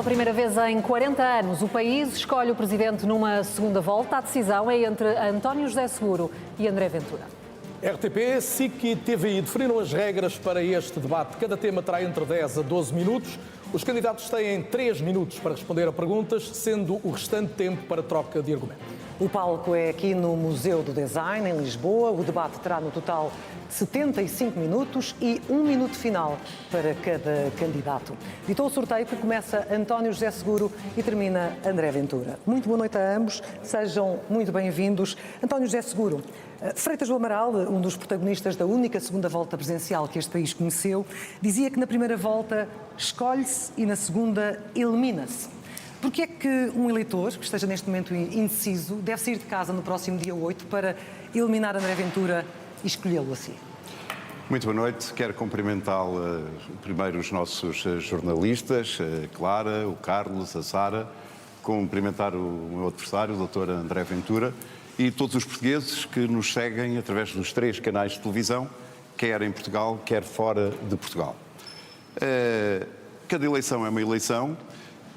primeira vez em 40 anos, o país escolhe o presidente numa segunda volta. A decisão é entre António José Seguro e André Ventura. RTP, SIC e TVI definiram as regras para este debate. Cada tema terá entre 10 a 12 minutos. Os candidatos têm 3 minutos para responder a perguntas, sendo o restante tempo para troca de argumentos. O palco é aqui no Museu do Design, em Lisboa. O debate terá no total 75 minutos e 1 minuto final para cada candidato. Ditou o sorteio que começa António José Seguro e termina André Ventura. Muito boa noite a ambos, sejam muito bem-vindos. António José Seguro, Freitas do Amaral, um dos protagonistas da única segunda volta presidencial que este país conheceu, dizia que na primeira volta escolhe-se e na segunda elimina-se. Porquê é que um eleitor que esteja neste momento indeciso deve sair de casa no próximo dia 8 para eliminar André Ventura e escolhê-lo assim? Muito boa noite. Quero cumprimentá-lo primeiro os nossos jornalistas, a Clara, o Carlos, a Sara, cumprimentar o meu adversário, o Dr. André Ventura, e todos os portugueses que nos seguem através dos 3 canais de televisão, quer em Portugal, quer fora de Portugal. Cada eleição é uma eleição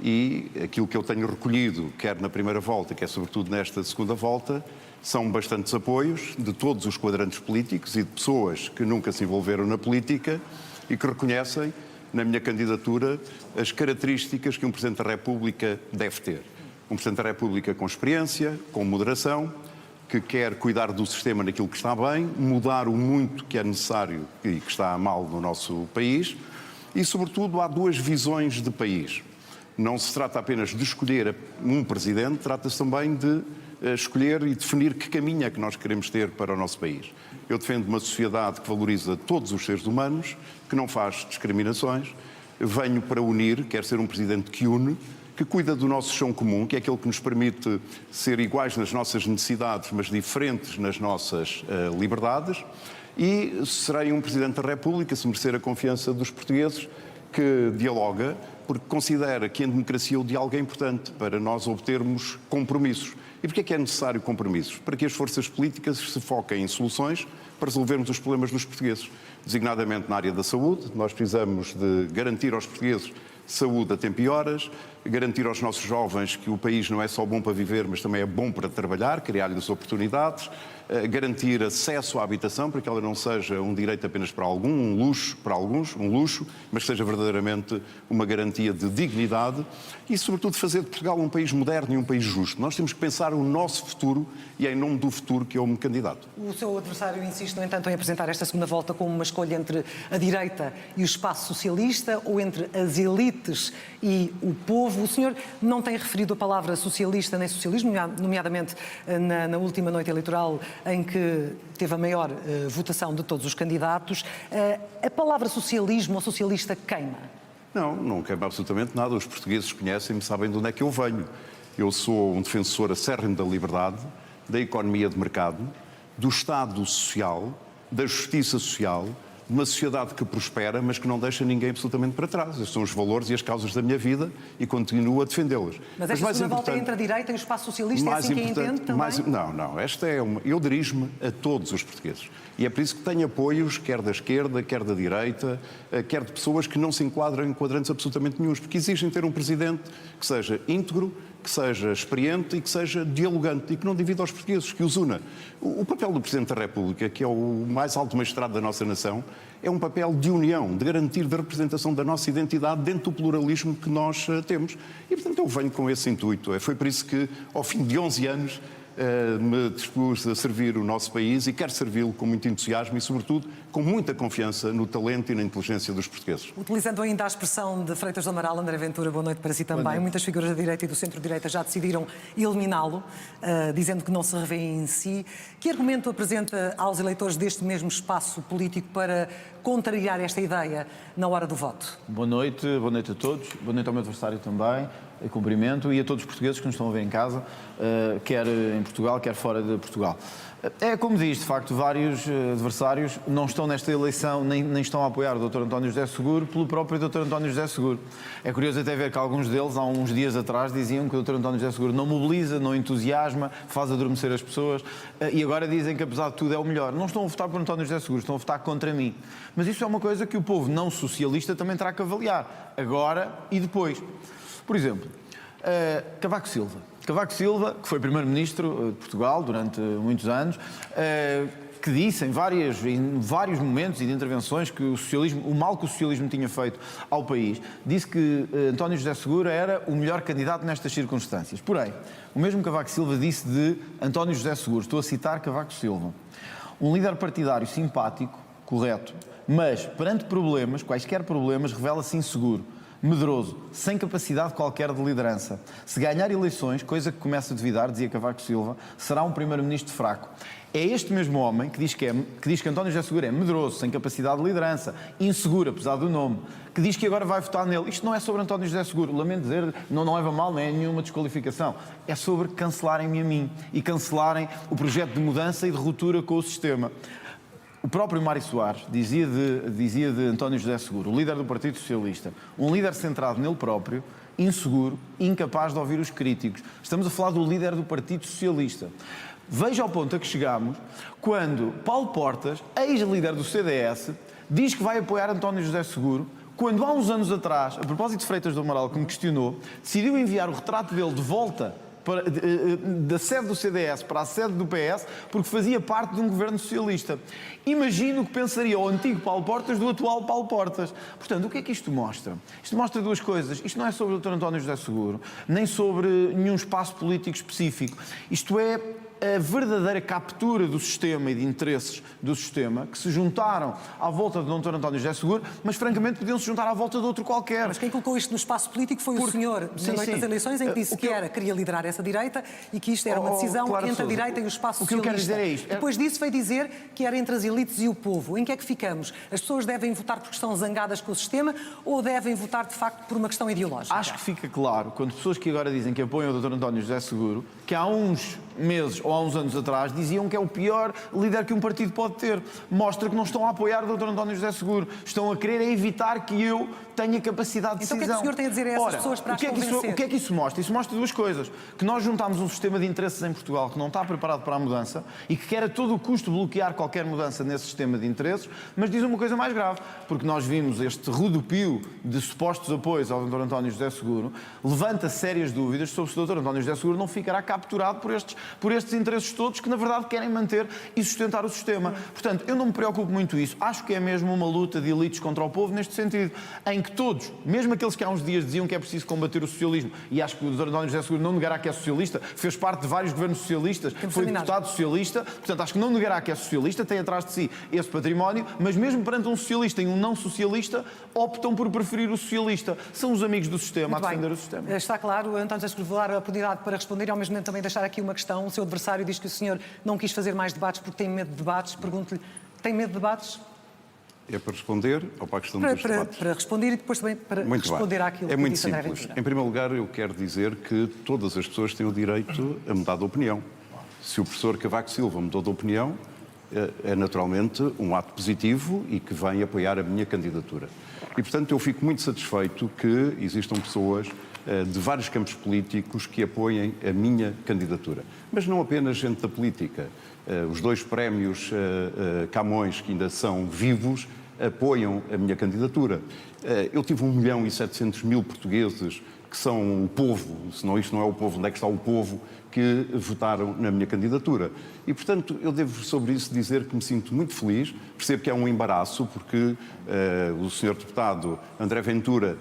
e aquilo que eu tenho recolhido, quer na primeira volta, quer sobretudo nesta segunda volta, são bastantes apoios de todos os quadrantes políticos e de pessoas que nunca se envolveram na política e que reconhecem na minha candidatura as características que um Presidente da República deve ter. Um Presidente da República com experiência, com moderação, que quer cuidar do sistema naquilo que está bem, mudar o muito que é necessário e que está mal no nosso país e, sobretudo, há 2 visões de país. Não se trata apenas de escolher um presidente, trata-se também de escolher e definir que caminho é que nós queremos ter para o nosso país. Eu defendo uma sociedade que valoriza todos os seres humanos, que não faz discriminações. Venho para unir, quero ser um presidente que une, que cuida do nosso chão comum, que é aquele que nos permite ser iguais nas nossas necessidades, mas diferentes nas nossas liberdades. E serei um presidente da República, se merecer a confiança dos portugueses, que dialoga, porque considera que em democracia o diálogo é importante para nós obtermos compromissos. E porquê é necessário compromissos? Para que as forças políticas se foquem em soluções para resolvermos os problemas dos portugueses. Designadamente na área da saúde, nós precisamos de garantir aos portugueses saúde a tempo e horas, garantir aos nossos jovens que o país não é só bom para viver, mas também é bom para trabalhar, criar-lhes oportunidades, garantir acesso à habitação para que ela não seja um direito apenas para algum, um luxo para alguns, um luxo, mas seja verdadeiramente uma garantia de dignidade e, sobretudo, fazer de Portugal um país moderno e um país justo. Nós temos que pensar o nosso futuro e é em nome do futuro que eu me candidato. O seu adversário insiste, no entanto, em apresentar esta segunda volta como uma escolha entre a direita e o espaço socialista ou entre as elites e o povo. O senhor não tem referido a palavra socialista nem socialismo, nomeadamente na última noite eleitoral em que teve a maior votação de todos os candidatos. A palavra socialismo ou socialista queima? Não queima absolutamente nada. Os portugueses conhecem-me, sabem de onde é que eu venho. Eu sou um defensor acérrimo da liberdade, da economia de mercado, do Estado social, da justiça social, de uma sociedade que prospera, mas que não deixa ninguém absolutamente para trás. Estes são os valores e as causas da minha vida e continuo a defendê-los. Mas esta segunda volta é entre a direita e o espaço socialista, é assim que a entende também? Não. Esta é eu dirijo-me a todos os portugueses. E é por isso que tenho apoios, quer da esquerda, quer da direita, quer de pessoas que não se enquadram em quadrantes absolutamente nenhuns, porque exigem ter um presidente que seja íntegro, que seja experiente e que seja dialogante e que não divida os portugueses, que os una. O papel do Presidente da República, que é o mais alto magistrado da nossa nação, é um papel de união, de garantir a representação da nossa identidade dentro do pluralismo que nós temos. E, portanto, eu venho com esse intuito. Foi por isso que, ao fim de 11 anos, me dispus a servir o nosso país e quero servi-lo com muito entusiasmo e, sobretudo, com muita confiança no talento e na inteligência dos portugueses. Utilizando ainda a expressão de Freitas do Amaral, André Ventura, boa noite para si também. Muitas figuras da direita e do centro-direita já decidiram eliminá-lo, dizendo que não se revêem em si. Que argumento apresenta aos eleitores deste mesmo espaço político para contrariar esta ideia na hora do voto? Boa noite a todos, boa noite ao meu adversário também, cumprimento, e a todos os portugueses que nos estão a ver em casa, quer em Portugal, quer fora de Portugal. É como diz, de facto, vários adversários não estão nesta eleição, nem estão a apoiar o Dr. António José Seguro pelo próprio Dr. António José Seguro. É curioso até ver que alguns deles, há uns dias atrás, diziam que o Dr. António José Seguro não mobiliza, não entusiasma, faz adormecer as pessoas, e agora dizem que, apesar de tudo, é o melhor. Não estão a votar por António José Seguro, estão a votar contra mim. Mas isso é uma coisa que o povo não socialista também terá que avaliar, agora e depois. Por exemplo, Cavaco Silva. Cavaco Silva, que foi primeiro-ministro de Portugal durante muitos anos, que disse em vários momentos e de intervenções que o mal que o socialismo tinha feito ao país, disse que António José Seguro era o melhor candidato nestas circunstâncias. Porém, o mesmo Cavaco Silva disse de António José Seguro, estou a citar Cavaco Silva, um líder partidário simpático, correto, mas perante problemas, quaisquer problemas, revela-se inseguro, medroso, sem capacidade qualquer de liderança. Se ganhar eleições, coisa que começa a duvidar, dizia Cavaco Silva, será um primeiro-ministro fraco. É este mesmo homem que diz que António José Seguro é medroso, sem capacidade de liderança, inseguro, apesar do nome, que diz que agora vai votar nele. Isto não é sobre António José Seguro, lamento dizer, não leva mal, não é nenhuma desqualificação. É sobre cancelarem-me a mim e cancelarem o projeto de mudança e de ruptura com o sistema. O próprio Mário Soares dizia de António José Seguro, o líder do Partido Socialista, um líder centrado nele próprio, inseguro, incapaz de ouvir os críticos. Estamos a falar do líder do Partido Socialista. Veja ao ponto a que chegamos quando Paulo Portas, ex-líder do CDS, diz que vai apoiar António José Seguro, quando há uns anos atrás, a propósito de Freitas do Amaral, que me questionou, decidiu enviar o retrato dele de volta da sede do CDS para a sede do PS, porque fazia parte de um governo socialista. Imagino o que pensaria o antigo Paulo Portas do atual Paulo Portas. Portanto, o que é que isto mostra? Isto mostra duas coisas. Isto não é sobre o Dr. António José Seguro, nem sobre nenhum espaço político específico. Isto é a verdadeira captura do sistema e de interesses do sistema que se juntaram à volta do Dr. António José Seguro, mas francamente podiam se juntar à volta de outro qualquer. Mas quem colocou isto no espaço político foi o senhor, na noite das eleições, em que disse que queria liderar essa direita e que isto era uma decisão entre a direita e o espaço socialista. O que eu quero dizer é isto. Depois disso veio dizer que era entre as elites e o povo. Em que é que ficamos? As pessoas devem votar porque estão zangadas com o sistema ou devem votar, de facto, por uma questão ideológica? Acho que fica claro, quando pessoas que agora dizem que apoiam o Dr. António José Seguro, que há uns meses ou há uns anos atrás diziam que é o pior líder que um partido pode ter. Mostra que não estão a apoiar o Dr. António José Seguro. Estão a querer evitar que eu tenha capacidade de decisão. Então o que é que o senhor tem a dizer a essas pessoas para as convencer? O que é que isso mostra? Isso mostra duas coisas. Que nós juntámos um sistema de interesses em Portugal que não está preparado para a mudança e que quer a todo o custo bloquear qualquer mudança nesse sistema de interesses, mas diz uma coisa mais grave, porque nós vimos este rodopio de supostos apoios ao Dr. António José Seguro, levanta sérias dúvidas sobre se o Dr. António José Seguro não ficará capturado por estes interesses todos que, na verdade, querem manter e sustentar o sistema. Portanto, eu não me preocupo muito isso. Acho que é mesmo uma luta de elites contra o povo neste sentido, em que todos, mesmo aqueles que há uns dias diziam que é preciso combater o socialismo, e acho que o Dr. António José Seguro não negará que é socialista, fez parte de vários governos socialistas, foi deputado socialista, portanto, acho que não negará que é socialista, tem atrás de si esse património, mas mesmo perante um socialista e um não socialista, optam por preferir o socialista. São os amigos do sistema a defender o sistema. Está claro, António José Seguro, vou dar a oportunidade para responder e ao mesmo tempo também deixar aqui uma questão. O seu adversário diz que o senhor não quis fazer mais debates porque tem medo de debates. Pergunto-lhe, tem medo de debates? É para responder ou para a questão dos debates? Para responder e depois também para responder àquilo que disse André Ventura. Em primeiro lugar, eu quero dizer que todas as pessoas têm o direito a mudar de opinião. Se o professor Cavaco Silva mudou de opinião, é naturalmente um ato positivo e que vem apoiar a minha candidatura. E, portanto, eu fico muito satisfeito que existam pessoas de vários campos políticos que apoiem a minha candidatura. Mas não apenas gente da política. Os dois prémios Camões, que ainda são vivos, apoiam a minha candidatura. Eu tive 1.700.000 portugueses que são o povo, senão isto não é o povo, onde é que está o povo, que votaram na minha candidatura. E, portanto, eu devo sobre isso dizer que me sinto muito feliz, percebo que é um embaraço, porque o senhor deputado André Ventura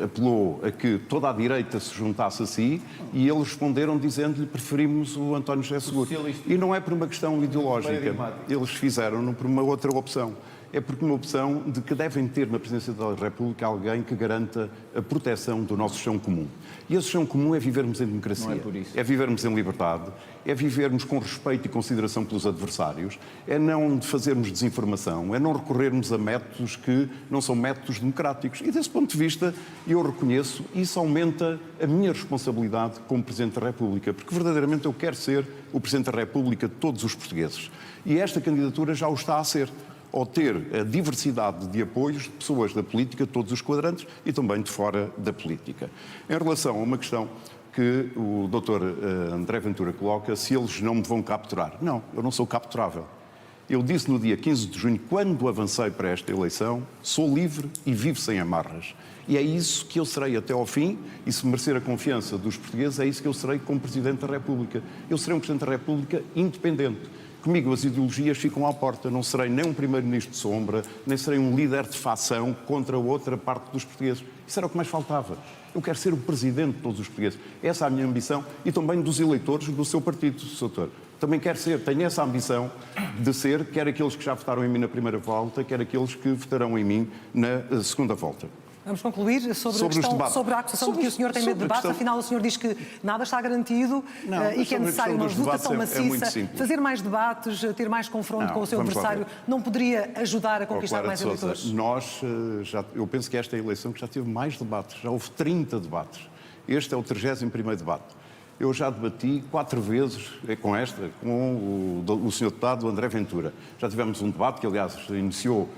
apelou a que toda a direita se juntasse a si e eles responderam dizendo-lhe que preferimos o António José Seguro. E não é por uma questão ideológica, eles fizeram-no por uma outra opção. É porque uma opção de que devem ter na Presidência da República alguém que garanta a proteção do nosso chão comum. E esse chão comum é vivermos em democracia, não é por isso. É vivermos em liberdade, é vivermos com respeito e consideração pelos adversários, é não fazermos desinformação, é não recorrermos a métodos que não são métodos democráticos. E desse ponto de vista, eu reconheço, isso aumenta a minha responsabilidade como Presidente da República, porque verdadeiramente eu quero ser o Presidente da República de todos os portugueses. E esta candidatura já o está a ser, ao ter a diversidade de apoios de pessoas da política, de todos os quadrantes e também de fora da política. Em relação a uma questão que o Dr. André Ventura coloca, se eles não me vão capturar. Não, eu não sou capturável. Eu disse no dia 15 de junho, quando avancei para esta eleição, sou livre e vivo sem amarras. E é isso que eu serei até ao fim, e se merecer a confiança dos portugueses, é isso que eu serei como Presidente da República. Eu serei um Presidente da República independente. Comigo as ideologias ficam à porta. Não serei nem um Primeiro-Ministro de sombra, nem serei um líder de facção contra outra parte dos portugueses. Isso era o que mais faltava. Eu quero ser o Presidente de todos os portugueses. Essa é a minha ambição e também dos eleitores do seu partido, Sr. Doutor. Também quero ser, tenho essa ambição de ser, quer aqueles que já votaram em mim na primeira volta, quer aqueles que votarão em mim na segunda volta. Vamos concluir sobre a acusação de que o senhor tem medo de debates. Afinal, o senhor diz que nada está garantido e que é necessário uma votação maciça, fazer mais debates, ter mais confronto com o seu adversário. Não poderia ajudar a conquistar mais eleitores? Eu penso que esta é a eleição que já teve mais debates. Já houve 30 debates. Este é o 31º debate. Eu já debati 4 vezes com o Sr. Deputado André Ventura. Já tivemos um debate que, aliás, iniciou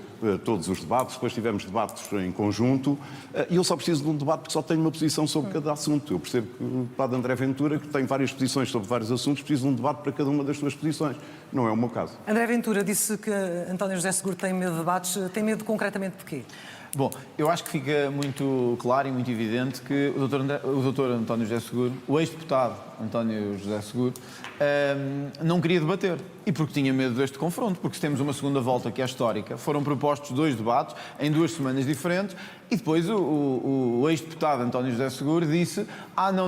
todos os debates, depois tivemos debates em conjunto, e eu só preciso de um debate porque só tenho uma posição sobre cada assunto. Eu percebo que o deputado André Ventura, que tem várias posições sobre vários assuntos, precisa de um debate para cada uma das suas posições. Não é o meu caso. André Ventura disse que António José Seguro tem medo de debates. Tem medo concretamente de quê? Bom, eu acho que fica muito claro e muito evidente que o Dr. António José Seguro, o ex-deputado António José Seguro, não queria debater. E porque tinha medo deste confronto, porque se temos uma segunda volta que é histórica, foram propostos 2 debates em 2 semanas diferentes e depois o ex-deputado António José Seguro disse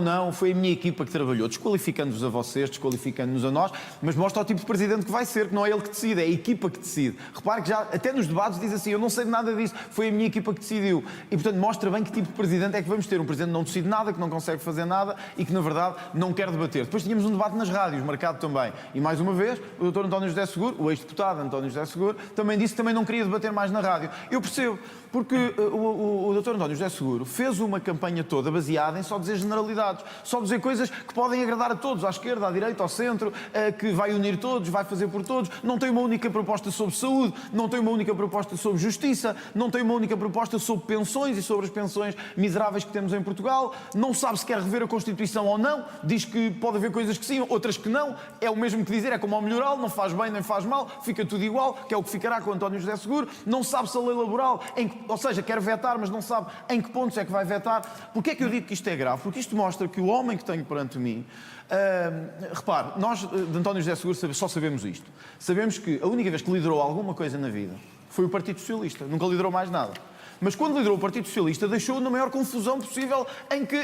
não, foi a minha equipa que trabalhou, desqualificando-vos a vocês, desqualificando-nos a nós, mas mostra o tipo de presidente que vai ser, que não é ele que decide, é a equipa que decide. Repare que já até nos debates diz assim, eu não sei de nada disso, foi a minha equipa que decidiu. E portanto mostra bem que tipo de presidente é que vamos ter. Um presidente que não decide nada, que não consegue fazer nada e que na verdade não quer debater. Depois tínhamos um debate nas rádios, marcado também. E mais uma vez, o Dr. António José Seguro, o ex-deputado António José Seguro, também disse que também não queria debater mais na rádio. Eu percebo, porque o Dr. António José Seguro fez uma campanha toda baseada em só dizer generalidades, só dizer coisas que podem agradar a todos, à esquerda, à direita, ao centro, que vai unir todos, vai fazer por todos. Não tem uma única proposta sobre saúde, não tem uma única proposta sobre justiça, não tem uma única proposta sobre pensões e sobre as pensões miseráveis que temos em Portugal, não sabe se quer rever a Constituição ou não, diz que pode haver coisas que sim, outras que não, é o mesmo que dizer, é como ao melhoral, não faz bem nem faz mal, fica tudo igual, que é o que ficará com António José Seguro, não sabe se a lei laboral, ou seja, quer vetar, mas não sabe em que pontos é que vai vetar. Porquê é que eu digo que isto é grave? Porque isto mostra que o homem que tenho perante mim, repare, nós de António José Seguro só sabemos isto. Sabemos que a única vez que liderou alguma coisa na vida foi o Partido Socialista, nunca liderou mais nada. Mas quando liderou o Partido Socialista, deixou-o na maior confusão possível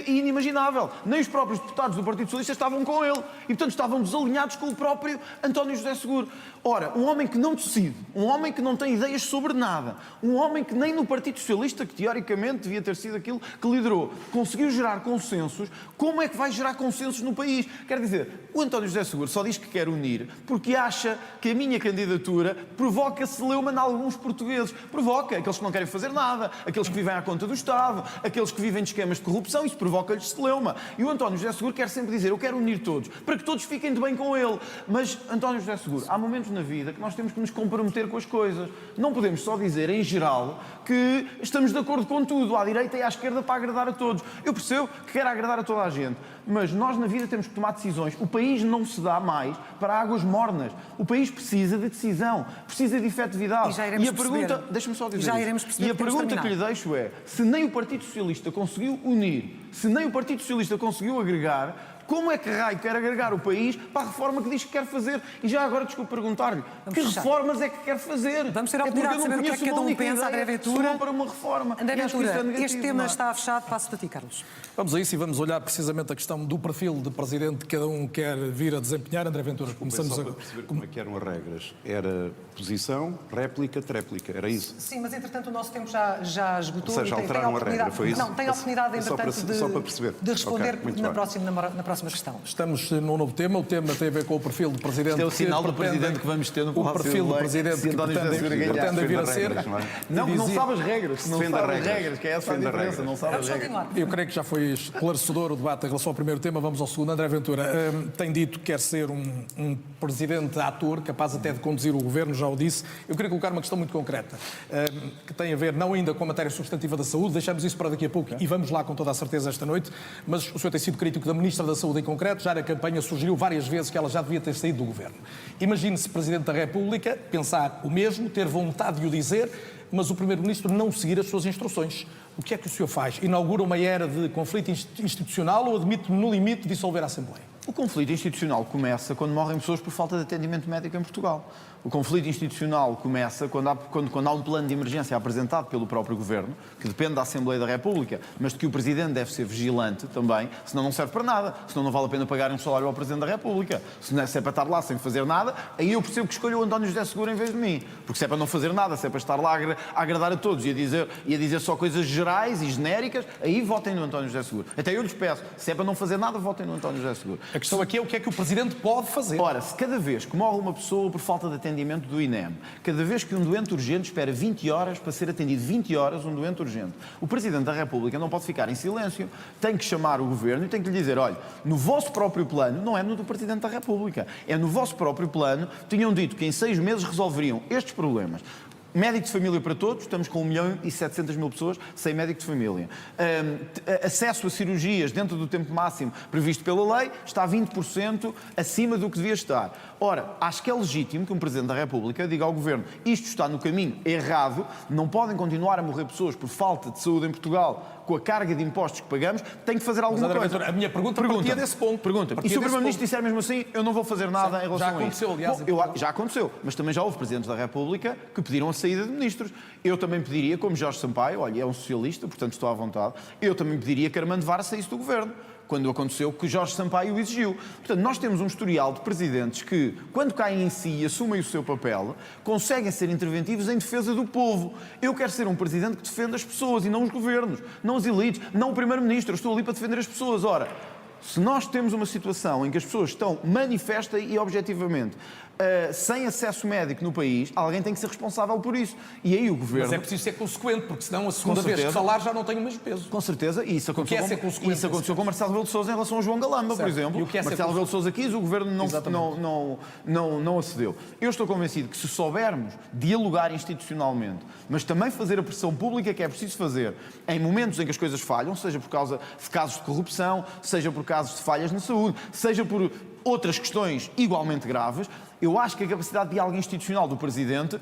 e inimaginável. Nem os próprios deputados do Partido Socialista estavam com ele. E, portanto, estavam desalinhados com o próprio António José Seguro. Ora, um homem que não decide, um homem que não tem ideias sobre nada, um homem que nem no Partido Socialista, que teoricamente devia ter sido aquilo que liderou, conseguiu gerar consensos, como é que vai gerar consensos no país? Quer dizer, o António José Seguro só diz que quer unir porque acha que a minha candidatura provoca celeuma em alguns portugueses. Provoca aqueles que não querem fazer nada, aqueles que vivem à conta do Estado, aqueles que vivem de esquemas de corrupção, isso provoca-lhes celeuma. E o António José Seguro quer sempre dizer, eu quero unir todos, para que todos fiquem de bem com ele. Mas, António José Seguro, há momentos na vida que nós temos que nos comprometer com as coisas. Não podemos só dizer, em geral, que estamos de acordo com tudo, à direita e à esquerda, para agradar a todos. Eu percebo que quero agradar a toda a gente, mas nós na vida temos que tomar decisões. O país não se dá mais para águas mornas. O país precisa de decisão, precisa de efetividade. E a pergunta, deixa-me só dizer já iremos perceber. E a pergunta que lhe deixo é, se nem o Partido Socialista conseguiu unir, se nem o Partido Socialista conseguiu agregar, como é que raio quer agregar o país para a reforma que diz que quer fazer? E já agora, desculpe perguntar-lhe, que reformas é que quer fazer? Vamos ter a oportunidade de saber o que é que cada um pensa, André Ventura. Para uma reforma. André Ventura, este tema está fechado, passo para ti, Carlos. Vamos a isso e vamos olhar precisamente a questão do perfil de presidente que cada um quer vir a desempenhar. André Ventura, começamos a perceber como é que eram as regras. Era posição, réplica, tréplica, era isso? Sim, mas entretanto o nosso tempo já esgotou. Ou seja, alteraram a regra, foi isso? Não, tem a oportunidade, entretanto, de responder na próxima questão. Estamos num novo tema, o tema tem a ver com o perfil do presidente. Este é o sinal do presidente que vamos ter no o perfil do presidente que pretende vir a ser. Não sabe as regras, não sabe as regras, que é essa a diferença, não sabe as regras. Eu creio que já foi esclarecedor o debate em relação ao primeiro tema, vamos ao segundo. André Ventura tem dito que quer ser um presidente ator, capaz até de conduzir o governo, já o disse. Eu queria colocar uma questão muito concreta, que tem a ver não ainda com a matéria substantiva da saúde, deixamos isso para daqui a pouco e vamos lá com toda a certeza esta noite, mas o senhor tem sido crítico da Ministra da saúde em concreto, já na campanha sugeriu várias vezes que ela já devia ter saído do governo. Imagine-se Presidente da República pensar o mesmo, ter vontade de o dizer, mas o Primeiro-Ministro não seguir as suas instruções. O que é que o senhor faz? Inaugura uma era de conflito institucional ou admite no limite dissolver a Assembleia? O conflito institucional começa quando morrem pessoas por falta de atendimento médico em Portugal. O conflito institucional começa quando há um plano de emergência apresentado pelo próprio Governo, que depende da Assembleia da República, mas de que o Presidente deve ser vigilante também, senão não serve para nada, senão não vale a pena pagar um salário ao Presidente da República. Se é para estar lá sem fazer nada, aí eu percebo que escolho o António José Seguro em vez de mim. Porque se é para não fazer nada, se é para estar lá a agradar a todos e a dizer só coisas gerais e genéricas, aí votem no António José Seguro. Até eu lhes peço, se é para não fazer nada, votem no António José Seguro. A questão aqui é o que é que o Presidente pode fazer. Ora, se cada vez que morre uma pessoa por falta de atendimento do INEM, cada vez que um doente urgente espera 20 horas para ser atendido, 20 horas um doente urgente, o Presidente da República não pode ficar em silêncio, tem que chamar o Governo e tem que lhe dizer, olha, no vosso próprio plano, não é no do Presidente da República, é no vosso próprio plano, tinham dito que em 6 meses resolveriam estes problemas. Médico de família para todos, estamos com 1.700.000 pessoas sem médico de família. Acesso a cirurgias dentro do tempo máximo previsto pela lei está 20% acima do que devia estar. Ora, acho que é legítimo que um Presidente da República diga ao Governo isto está no caminho errado, não podem continuar a morrer pessoas por falta de saúde em Portugal com a carga de impostos que pagamos, tem que fazer alguma coisa. A minha pergunta partia desse ponto. Pergunta-me. E se o Primeiro-Ministro disser mesmo assim, eu não vou fazer nada em relação a isso? Já aconteceu, aliás. Bom, já aconteceu, mas também já houve Presidentes da República que pediram a saída de ministros. Eu também pediria, como Jorge Sampaio, olha, é um socialista, portanto estou à vontade, eu também pediria que Armando Vara saísse do Governo, quando aconteceu que Jorge Sampaio o exigiu. Portanto, nós temos um historial de presidentes que, quando caem em si e assumem o seu papel, conseguem ser interventivos em defesa do povo. Eu quero ser um presidente que defenda as pessoas e não os governos, não as elites, não o primeiro-ministro. Eu estou ali para defender as pessoas. Ora, se nós temos uma situação em que as pessoas estão manifesta e objetivamente sem acesso médico no país, alguém tem que ser responsável por isso. E aí o Governo... Mas é preciso ser consequente, porque senão a segunda vez que falar já não tem o mesmo peso. Com certeza, e isso aconteceu com Marcelo Rebelo de Sousa em relação a João Galamba, por exemplo. Marcelo Rebelo de Sousa quis, o Governo não acedeu. Eu estou convencido que se soubermos dialogar institucionalmente, mas também fazer a pressão pública que é preciso fazer em momentos em que as coisas falham, seja por causa de casos de corrupção, seja por casos de falhas na saúde, seja por outras questões igualmente graves, eu acho que a capacidade de diálogo institucional do Presidente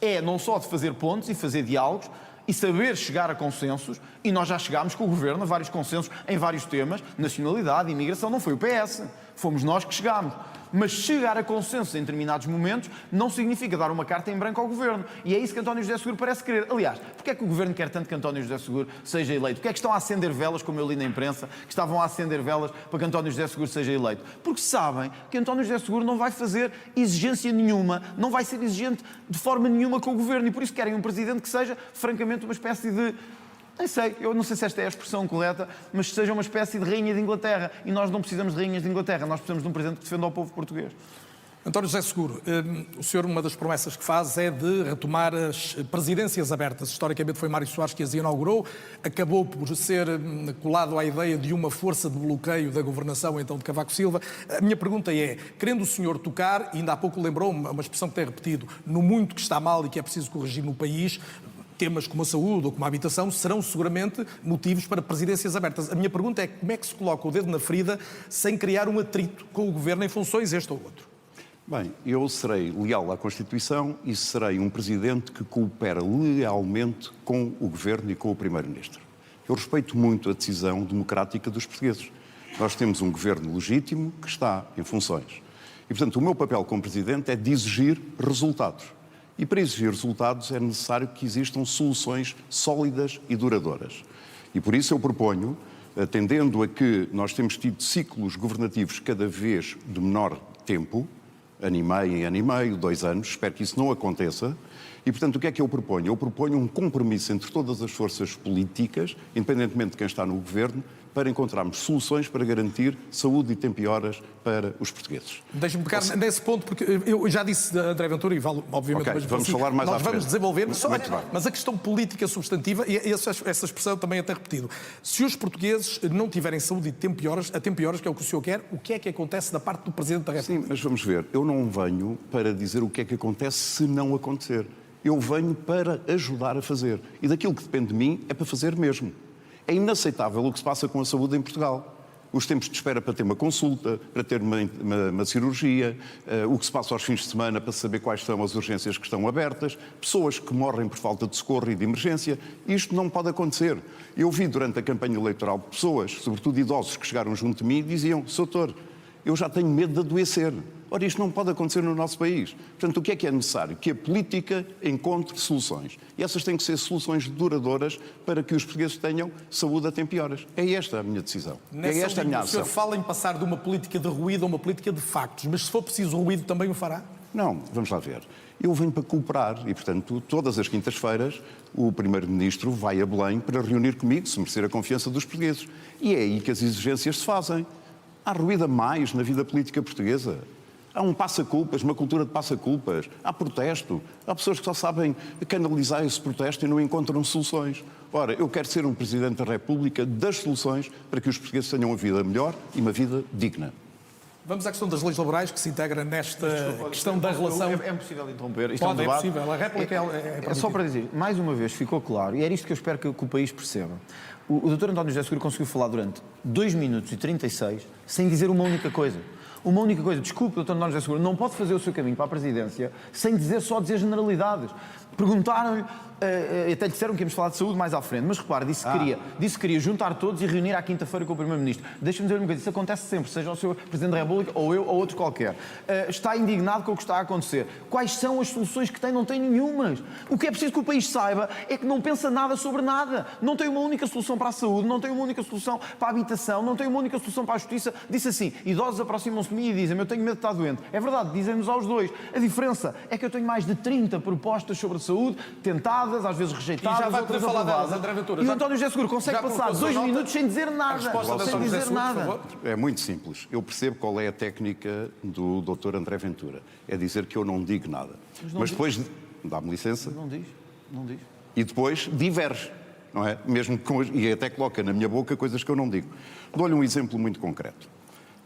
é não só de fazer pontos e fazer diálogos e saber chegar a consensos, e nós já chegámos com o Governo a vários consensos em vários temas, nacionalidade, imigração, não foi o PS, fomos nós que chegámos. Mas chegar a consensos em determinados momentos não significa dar uma carta em branco ao Governo. E é isso que António José Seguro parece querer. Aliás, porque é que o Governo quer tanto que António José Seguro seja eleito? Porque é que estão a acender velas, como eu li na imprensa, que estavam a acender velas para que António José Seguro seja eleito? Porque sabem que António José Seguro não vai fazer exigência nenhuma, não vai ser exigente de forma nenhuma com o Governo. E por isso querem um Presidente que seja, francamente, uma espécie de... Eu não sei se esta é a expressão correta, mas que seja uma espécie de rainha de Inglaterra. E nós não precisamos de rainhas de Inglaterra, nós precisamos de um Presidente que defenda ao povo português. António José Seguro, o senhor, uma das promessas que faz é de retomar as presidências abertas. Historicamente foi Mário Soares que as inaugurou, acabou por ser colado à ideia de uma força de bloqueio da governação, então, de Cavaco Silva. A minha pergunta é, querendo o senhor tocar, e ainda há pouco lembrou uma expressão que tem repetido, no muito que está mal e que é preciso corrigir no país, temas como a saúde ou como a habitação serão seguramente motivos para presidências abertas. A minha pergunta é como é que se coloca o dedo na ferida sem criar um atrito com o Governo em funções, este ou outro? Bem, eu serei leal à Constituição e serei um Presidente que coopera lealmente com o Governo e com o Primeiro-Ministro. Eu respeito muito a decisão democrática dos portugueses. Nós temos um Governo legítimo que está em funções. E, portanto, o meu papel como Presidente é de exigir resultados. E para exigir resultados é necessário que existam soluções sólidas e duradouras. E por isso eu proponho, atendendo a que nós temos tido ciclos governativos cada vez de menor tempo, ano e meio, 2 anos, espero que isso não aconteça. E, portanto, o que é que eu proponho? Eu proponho um compromisso entre todas as forças políticas, independentemente de quem está no Governo, para encontrarmos soluções para garantir saúde e tempo e horas para os portugueses. Deixe-me pegar nesse ponto, porque eu já disse a André Ventura, e vale, obviamente, okay, vamos falar mais à frente. Nós vamos desenvolver, mas a questão política substantiva, e essa expressão também é até repetido, se os portugueses não tiverem saúde e tempo e horas, que é o que o senhor quer, o que é que acontece da parte do Presidente da República? Sim, mas vamos ver, eu não venho para dizer o que é que acontece se não acontecer. Eu venho para ajudar a fazer. E daquilo que depende de mim é para fazer mesmo. É inaceitável o que se passa com a saúde em Portugal. os tempos de espera para ter uma consulta, para ter uma cirurgia, o que se passa aos fins de semana para saber quais são as urgências que estão abertas, pessoas que morrem por falta de socorro e de emergência. Isto não pode acontecer. Eu vi durante a campanha eleitoral pessoas, sobretudo idosos, que chegaram junto de mim e diziam: Doutor, eu já tenho medo de adoecer. Ora, isto não pode acontecer no nosso país. Portanto, o que é necessário? Que a política encontre soluções. E essas têm que ser soluções duradouras para que os portugueses tenham saúde a tempo e horas. É esta a minha decisão. É esta a minha ação. O senhor fala em passar de uma política de ruído a uma política de factos, mas se for preciso ruído também o fará? Não, vamos lá ver. Eu venho para cooperar e, portanto, todas as quintas-feiras o Primeiro-Ministro vai a Belém para reunir comigo, se merecer a confiança dos portugueses. E é aí que as exigências se fazem. Há ruído a mais na vida política portuguesa. Há um passa-culpas, uma cultura de passa-culpas. Há protesto. Há pessoas que só sabem canalizar esse protesto e não encontram soluções. Ora, eu quero ser um Presidente da República das soluções para que os portugueses tenham uma vida melhor e uma vida digna. Vamos à questão das leis laborais, que se integra nesta questão da relação... É impossível interromper. Isto Pode, é um debate. possível. A réplica é só para dizer, mais uma vez ficou claro, e era isto que eu espero que o país perceba. O Dr. António José Seguro conseguiu falar durante 2 minutos e 36 sem dizer uma única coisa. Uma única coisa. Desculpe, Dr. António José Seguro, não pode fazer o seu caminho para a presidência sem só dizer generalidades. Perguntaram-lhe, até lhe disseram que íamos falar de saúde mais à frente, mas repare, disse que queria juntar todos e reunir à quinta-feira com o Primeiro-Ministro. Deixa-me dizer uma coisa, isso acontece sempre, seja o Sr. Presidente da República ou eu ou outro qualquer. Está indignado com o que está a acontecer. Quais são as soluções que tem? Não tem nenhumas. O que é preciso que o país saiba é que não pensa nada sobre nada. Não tem uma única solução para a saúde, não tem uma única solução para a habitação, não tem uma única solução para a justiça. Disse assim, idosos aproximam-se de mim e dizem: eu tenho medo de estar doente. É verdade, dizem-nos aos dois. A diferença é que eu tenho mais de 30 propostas sobre a saúde, tentadas, às vezes rejeitadas, e já vai poder outras falar aprovadas. delas, André Ventura. E o António José Seguro consegue passar 2 minutos sem dizer nada. Sem dizer nada. É muito simples. Eu percebo qual é a técnica do Dr. André Ventura. É dizer que eu não digo nada. Mas depois, dá-me licença. Não diz. E depois diverge, não é? Mesmo e até coloca na minha boca coisas que eu não digo. Dou-lhe um exemplo muito concreto.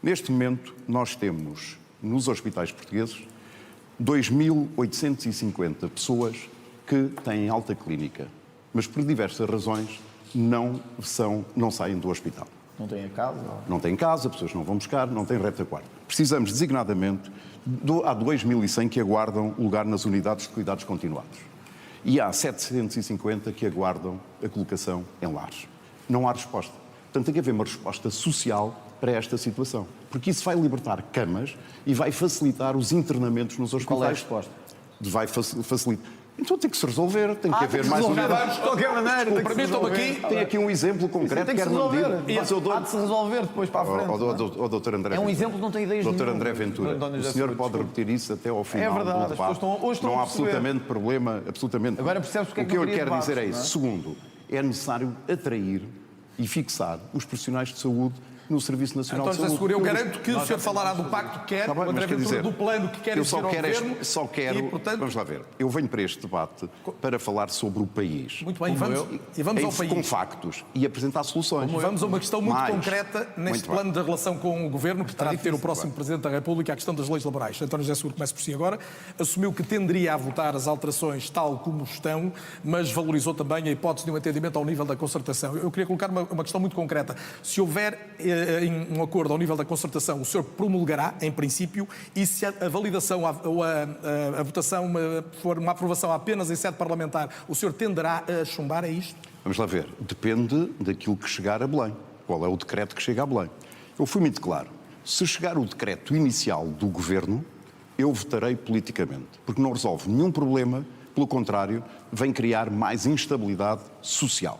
Neste momento, nós temos, nos hospitais portugueses, 2.850 pessoas que têm alta clínica, mas por diversas razões não saem do hospital. Não têm a casa? Não têm casa, pessoas não vão buscar, não têm retaguarda. Precisamos, designadamente, há 2.100 que aguardam lugar nas unidades de cuidados continuados. E há 750 que aguardam a colocação em lares. Não há resposta. Portanto, tem que haver uma resposta social para esta situação. Porque isso vai libertar camas e vai facilitar os internamentos nos hospitais. Qual é a resposta? Vai facilitar. Então tem que se resolver, tem que haver mais unidades. De qualquer maneira, permitam-me aqui. Tem aqui um exemplo concreto. Tem que se resolver. Há de se resolver depois para a frente. Dr. André é um exemplo que não tem ideias Dr. André Ventura, o senhor pode repetir isso até ao final do debate. Hoje não há absolutamente problema. Absolutamente. Agora percebes porque é que eu não lhe queria quero dizer é debates, isso. Segundo, é necessário atrair e fixar os profissionais de saúde no Serviço Nacional de António Saúde. Eu garanto que o senhor falará do pacto que quer, o André Ventura do plano que quer existir ao governo. Só quero, e, portanto... vamos lá ver, eu venho para este debate para falar sobre o país. Muito bem, vamos ao país. Com factos e apresentar soluções. Vamos a uma questão muito concreta neste plano da relação com o governo, que terá de ter o próximo Presidente da República, a questão das leis laborais. António José Seguro, começa por si agora, assumiu que tenderia a votar as alterações tal como estão, mas valorizou também a hipótese de um entendimento ao nível da concertação. Eu queria colocar uma questão muito concreta. Se houver um acordo ao nível da concertação, o senhor promulgará, em princípio, e se a validação ou a votação for uma aprovação apenas em sede parlamentar, o senhor tenderá a chumbar a isto? Vamos lá ver. Depende daquilo que chegar a Belém. Qual é o decreto que chega a Belém? Eu fui muito claro. Se chegar o decreto inicial do Governo, eu votarei politicamente, porque não resolve nenhum problema, pelo contrário, vem criar mais instabilidade social.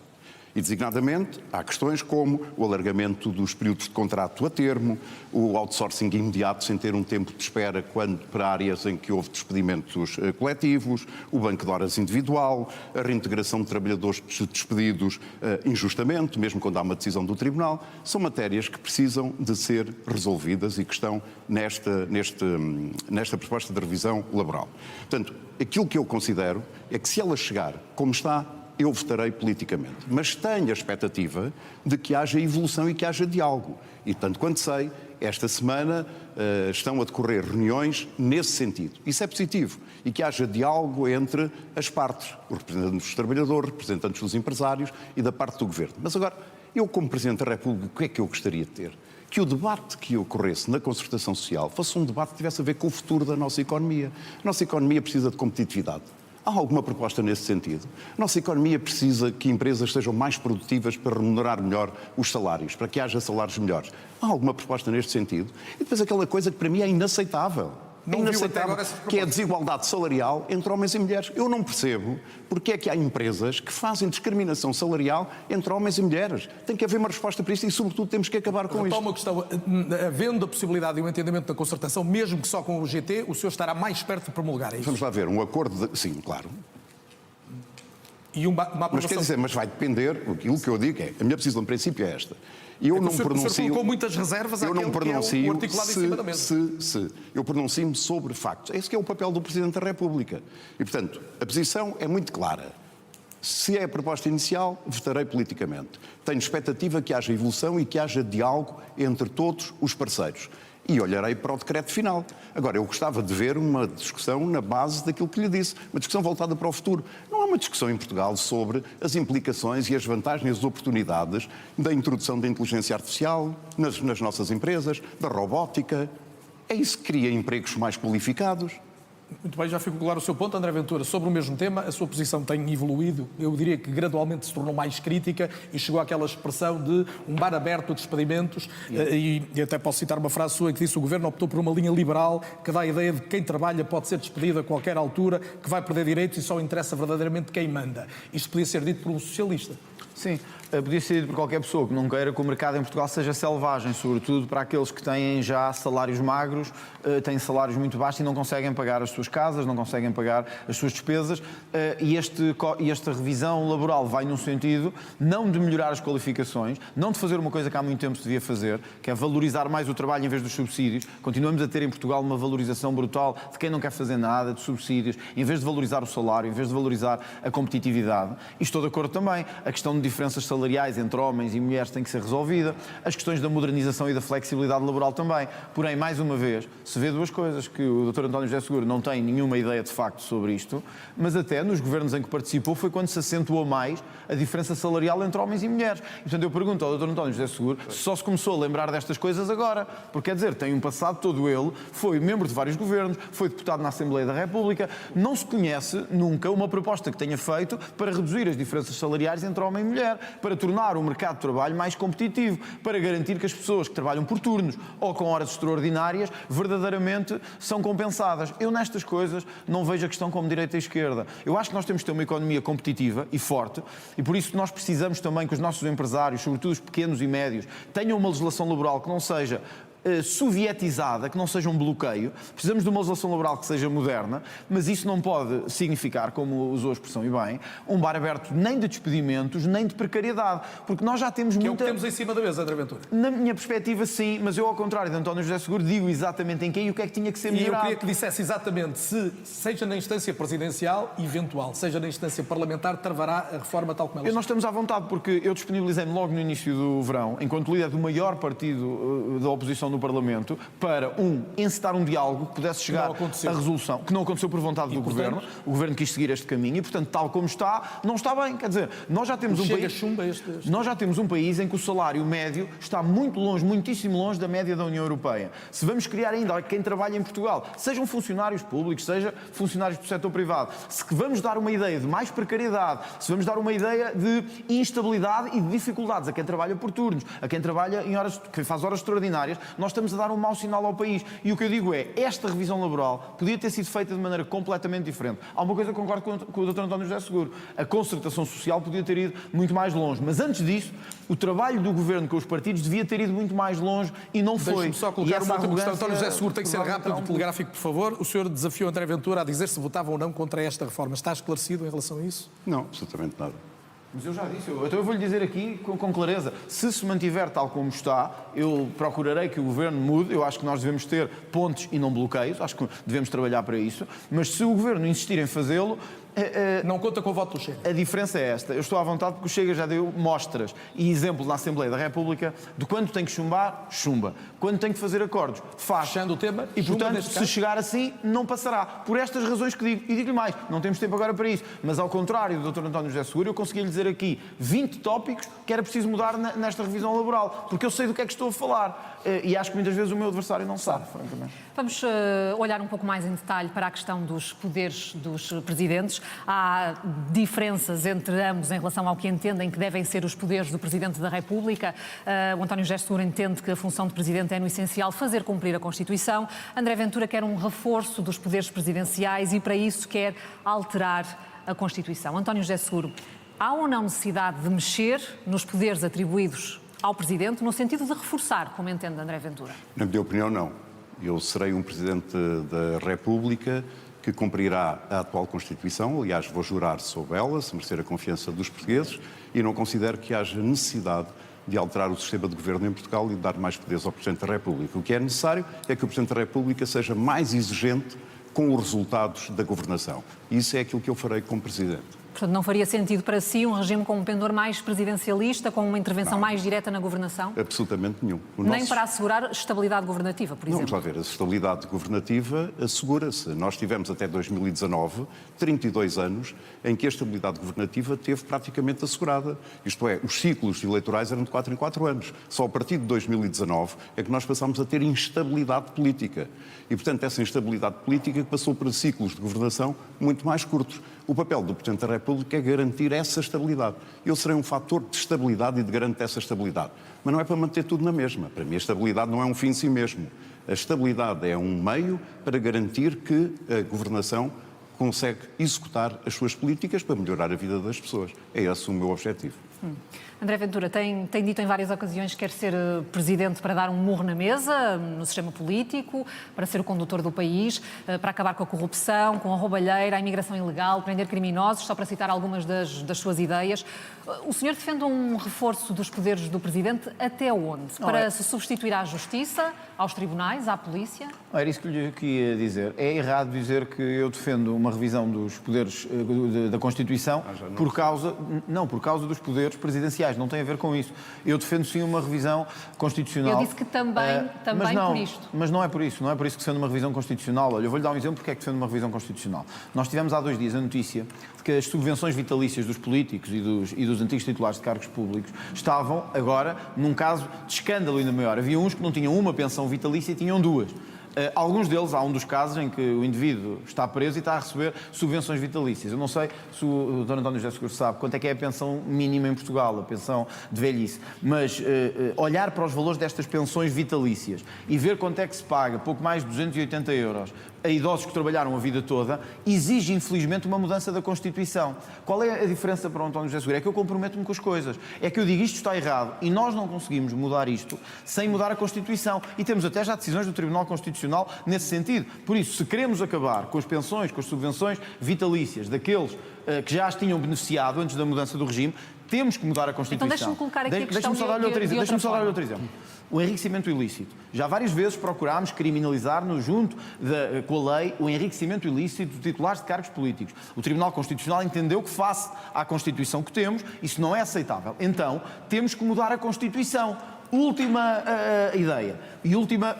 E, designadamente, há questões como o alargamento dos períodos de contrato a termo, o outsourcing imediato sem ter um tempo de espera para áreas em que houve despedimentos coletivos, o banco de horas individual, a reintegração de trabalhadores despedidos injustamente, mesmo quando há uma decisão do Tribunal. São matérias que precisam de ser resolvidas e que estão nesta proposta de revisão laboral. Portanto, aquilo que eu considero é que se ela chegar como está, eu votarei politicamente. Mas tenho a expectativa de que haja evolução e que haja diálogo. E, tanto quanto sei, esta semana estão a decorrer reuniões nesse sentido. Isso é positivo. E que haja diálogo entre as partes, os representantes dos trabalhadores, representantes dos empresários e da parte do Governo. Mas agora, eu como Presidente da República, o que é que eu gostaria de ter? que o debate que ocorresse na concertação social fosse um debate que tivesse a ver com o futuro da nossa economia. A nossa economia precisa de competitividade. Há alguma proposta nesse sentido? A nossa economia precisa que empresas sejam mais produtivas para remunerar melhor os salários, para que haja salários melhores. Há alguma proposta neste sentido? E depois aquela coisa que para mim é inaceitável. Não viu até agora essas Que é a desigualdade salarial entre homens e mulheres. Eu não percebo porque é que há empresas que fazem discriminação salarial entre homens e mulheres. Tem que haver uma resposta para isto e, sobretudo, temos que acabar com isto. Uma questão, havendo a possibilidade e o entendimento da concertação, mesmo que só com o GT, o senhor estará mais perto de promulgar, é isso? Vamos lá ver, um acordo, sim, claro. E uma aprovação... Mas quer dizer, mas vai depender, aquilo que eu digo é, a minha posição de princípio é esta. Eu não pronuncio... O senhor colocou muitas reservas àquele que é o articulado em cima da mesa. Eu pronuncio-me sobre factos. Esse que é o papel do Presidente da República. E, portanto, a posição é muito clara. Se é a proposta inicial, votarei politicamente. Tenho expectativa que haja evolução e que haja diálogo entre todos os parceiros. E olharei para o decreto final. Agora, eu gostava de ver uma discussão na base daquilo que lhe disse, uma discussão voltada para o futuro. Não há uma discussão em Portugal sobre as implicações e as vantagens e as oportunidades da introdução da inteligência artificial nas nossas empresas, da robótica. É isso que cria empregos mais qualificados. Muito bem, já ficou claro o seu ponto, André Ventura. Sobre o mesmo tema, a sua posição tem evoluído. Eu diria que gradualmente se tornou mais crítica e chegou àquela expressão de um bar aberto a despedimentos. E até posso citar uma frase sua que disse: o Governo optou por uma linha liberal que dá a ideia de que quem trabalha pode ser despedido a qualquer altura, que vai perder direitos e só interessa verdadeiramente quem manda. Isto podia ser dito por um socialista. Sim, podia ser dito por qualquer pessoa que não queira que o mercado em Portugal seja selvagem, sobretudo para aqueles que têm já salários magros, têm salários muito baixos e não conseguem pagar as suas casas, não conseguem pagar as suas despesas. E esta revisão laboral vai num sentido não de melhorar as qualificações, não de fazer uma coisa que há muito tempo se devia fazer, que é valorizar mais o trabalho em vez dos subsídios. Continuamos a ter em Portugal uma valorização brutal de quem não quer fazer nada, de subsídios, em vez de valorizar o salário, em vez de valorizar a competitividade. E estou de acordo também. A questão de diferenças salariais entre homens e mulheres tem que ser resolvida. As questões da modernização e da flexibilidade laboral também. Porém, mais uma vez, se vê duas coisas, que o Dr. António José Seguro não tem nenhuma ideia de facto sobre isto, mas até nos governos em que participou foi quando se acentuou mais a diferença salarial entre homens e mulheres. E, portanto, eu pergunto ao Dr. António José Seguro se só se começou a lembrar destas coisas agora. Porque, quer dizer, tem um passado todo ele, foi membro de vários governos, foi deputado na Assembleia da República, não se conhece nunca uma proposta que tenha feito para reduzir as diferenças salariais entre homem e mulher, para tornar o mercado de trabalho mais competitivo, para garantir que as pessoas que trabalham por turnos ou com horas extraordinárias verdadeiramente são compensadas. Eu nestas coisas não vejo a questão como direita e esquerda. Eu acho que nós temos que ter uma economia competitiva e forte e por isso nós precisamos também que os nossos empresários, sobretudo os pequenos e médios, tenham uma legislação laboral que não seja sovietizada, que não seja um bloqueio. Precisamos de uma legislação laboral que seja moderna, mas isso não pode significar, como usou a expressão e bem, um bar aberto nem de despedimentos, nem de precariedade, porque nós já temos muita... muita... é o que temos em cima da mesa, André Ventura. Na minha perspectiva, sim, mas eu, ao contrário de António José Seguro, digo exatamente em quem e o que é que tinha que ser melhorado. E eu queria que dissesse exatamente se, seja na instância presidencial, eventual, seja na instância parlamentar, travará a reforma tal como ela está. Nós estamos à vontade, porque eu disponibilizei-me logo no início do verão, enquanto líder do maior partido da oposição no Parlamento, para, encetar um diálogo que pudesse chegar à resolução, que não aconteceu por vontade do Governo. O Governo quis seguir este caminho e, portanto, tal como está, não está bem. Quer dizer, nós já temos nós já temos um país em que o salário médio está muito longe, muitíssimo longe da média da União Europeia. Se vamos criar ainda quem trabalha em Portugal, sejam funcionários públicos, seja funcionários do setor privado, se vamos dar uma ideia de mais precariedade, se vamos dar uma ideia de instabilidade e de dificuldades a quem trabalha por turnos, a quem trabalha quem faz horas extraordinárias, nós estamos a dar um mau sinal ao país. E o que eu digo é, esta revisão laboral podia ter sido feita de maneira completamente diferente. Há uma coisa que concordo com o Dr. António José Seguro. A concertação social podia ter ido muito mais longe. Mas antes disso, o trabalho do Governo com os partidos devia ter ido muito mais longe e não foi. Deixe-me só colocar uma última questão. António José Seguro tem que ser rápido, telegráfico, por favor. O senhor desafiou André Ventura a dizer se votava ou não contra esta reforma. Está esclarecido em relação a isso? Não, absolutamente nada. Mas eu já disse, então eu vou-lhe dizer aqui com clareza, se mantiver tal como está, eu procurarei que o Governo mude. Eu acho que nós devemos ter pontes e não bloqueios, acho que devemos trabalhar para isso, mas se o Governo insistir em fazê-lo, Não conta com o voto do Chega. A diferença é esta. Eu estou à vontade porque o Chega já deu mostras e exemplos na Assembleia da República de quando tem que chumbar, chumba. Quando tem que fazer acordos, faz. Fechando o tema, E, chumba portanto, neste se caso? chegar assim, não passará. Por estas razões que digo. E digo-lhe mais, não temos tempo agora para isso. Mas, ao contrário do Dr. António José Seguro, eu consegui lhe dizer aqui 20 tópicos que era preciso mudar nesta revisão laboral. Porque eu sei do que é que estou a falar. E acho que muitas vezes o meu adversário não sabe, francamente. Vamos olhar um pouco mais em detalhe para a questão dos poderes dos presidentes. Há diferenças entre ambos em relação ao que entendem que devem ser os poderes do Presidente da República. O António José Seguro entende que a função de Presidente é, no essencial, fazer cumprir a Constituição. André Ventura quer um reforço dos poderes presidenciais e, para isso, quer alterar a Constituição. António José Seguro, há ou não necessidade de mexer nos poderes atribuídos ao Presidente, no sentido de reforçar, como entende André Ventura? Na minha opinião, não. Eu serei um Presidente da República que cumprirá a atual Constituição, aliás, vou jurar sobre ela, se merecer a confiança dos portugueses, e não considero que haja necessidade de alterar o sistema de governo em Portugal e de dar mais poderes ao Presidente da República. O que é necessário é que o Presidente da República seja mais exigente com os resultados da governação. E isso é aquilo que eu farei como Presidente. Portanto, não faria sentido para si um regime com um pendor mais presidencialista, com uma intervenção mais direta na governação? Absolutamente nenhum. Nem para assegurar estabilidade governativa, por exemplo? Vamos lá ver, a estabilidade governativa assegura-se. Nós tivemos até 2019 32 anos em que a estabilidade governativa teve praticamente assegurada. Isto é, os ciclos eleitorais eram de 4 em 4 anos. Só a partir de 2019 é que nós passámos a ter instabilidade política. E, portanto, essa instabilidade política passou para ciclos de governação muito mais curtos. O papel do Presidente da República é garantir essa estabilidade. Eu serei um fator de estabilidade e de garantir essa estabilidade. Mas não é para manter tudo na mesma. Para mim, a estabilidade não é um fim em si mesmo. A estabilidade é um meio para garantir que a governação consegue executar as suas políticas para melhorar a vida das pessoas. É esse o meu objetivo. André Ventura tem dito em várias ocasiões que quer ser presidente para dar um murro na mesa, no sistema político, para ser o condutor do país, para acabar com a corrupção, com a roubalheira, a imigração ilegal, prender criminosos, só para citar algumas das suas ideias. O senhor defende um reforço dos poderes do presidente até onde? Para se substituir à justiça, aos tribunais, à polícia? Era isso que lhe queria dizer. É errado dizer que eu defendo uma revisão dos poderes da Constituição por causa dos poderes presidenciais. Não tem a ver com isso. Eu defendo sim uma revisão constitucional. Eu disse que também por isto. Mas não é por isso. Não é por isso que defendo uma revisão constitucional. Olha, eu vou-lhe dar um exemplo porque é que defendo uma revisão constitucional. Nós tivemos há 2 dias a notícia de que as subvenções vitalícias dos políticos e dos antigos titulares de cargos públicos estavam agora num caso de escândalo ainda maior. Havia uns que não tinham uma pensão vitalícia e tinham 2. Alguns deles, há um dos casos em que o indivíduo está preso e está a receber subvenções vitalícias. Eu não sei se o Dr. António José Seguro sabe quanto é que é a pensão mínima em Portugal, a pensão de velhice, mas olhar para os valores destas pensões vitalícias e ver quanto é que se paga, pouco mais de 280 euros, a idosos que trabalharam a vida toda, exige, infelizmente, uma mudança da Constituição. Qual é a diferença para o António José Seguro? É que eu comprometo-me com as coisas. É que eu digo isto está errado e nós não conseguimos mudar isto sem mudar a Constituição. E temos até já decisões do Tribunal Constitucional nesse sentido. Por isso, se queremos acabar com as pensões, com as subvenções vitalícias daqueles que já as tinham beneficiado antes da mudança do regime, temos que mudar a Constituição. Então deixe-me colocar aqui a questão de outra outro exemplo. O enriquecimento ilícito. Já várias vezes procurámos criminalizar-nos junto com a lei o enriquecimento ilícito de titulares de cargos políticos. O Tribunal Constitucional entendeu que, face à Constituição que temos, isso não é aceitável. Então, temos que mudar a Constituição. Última ideia e última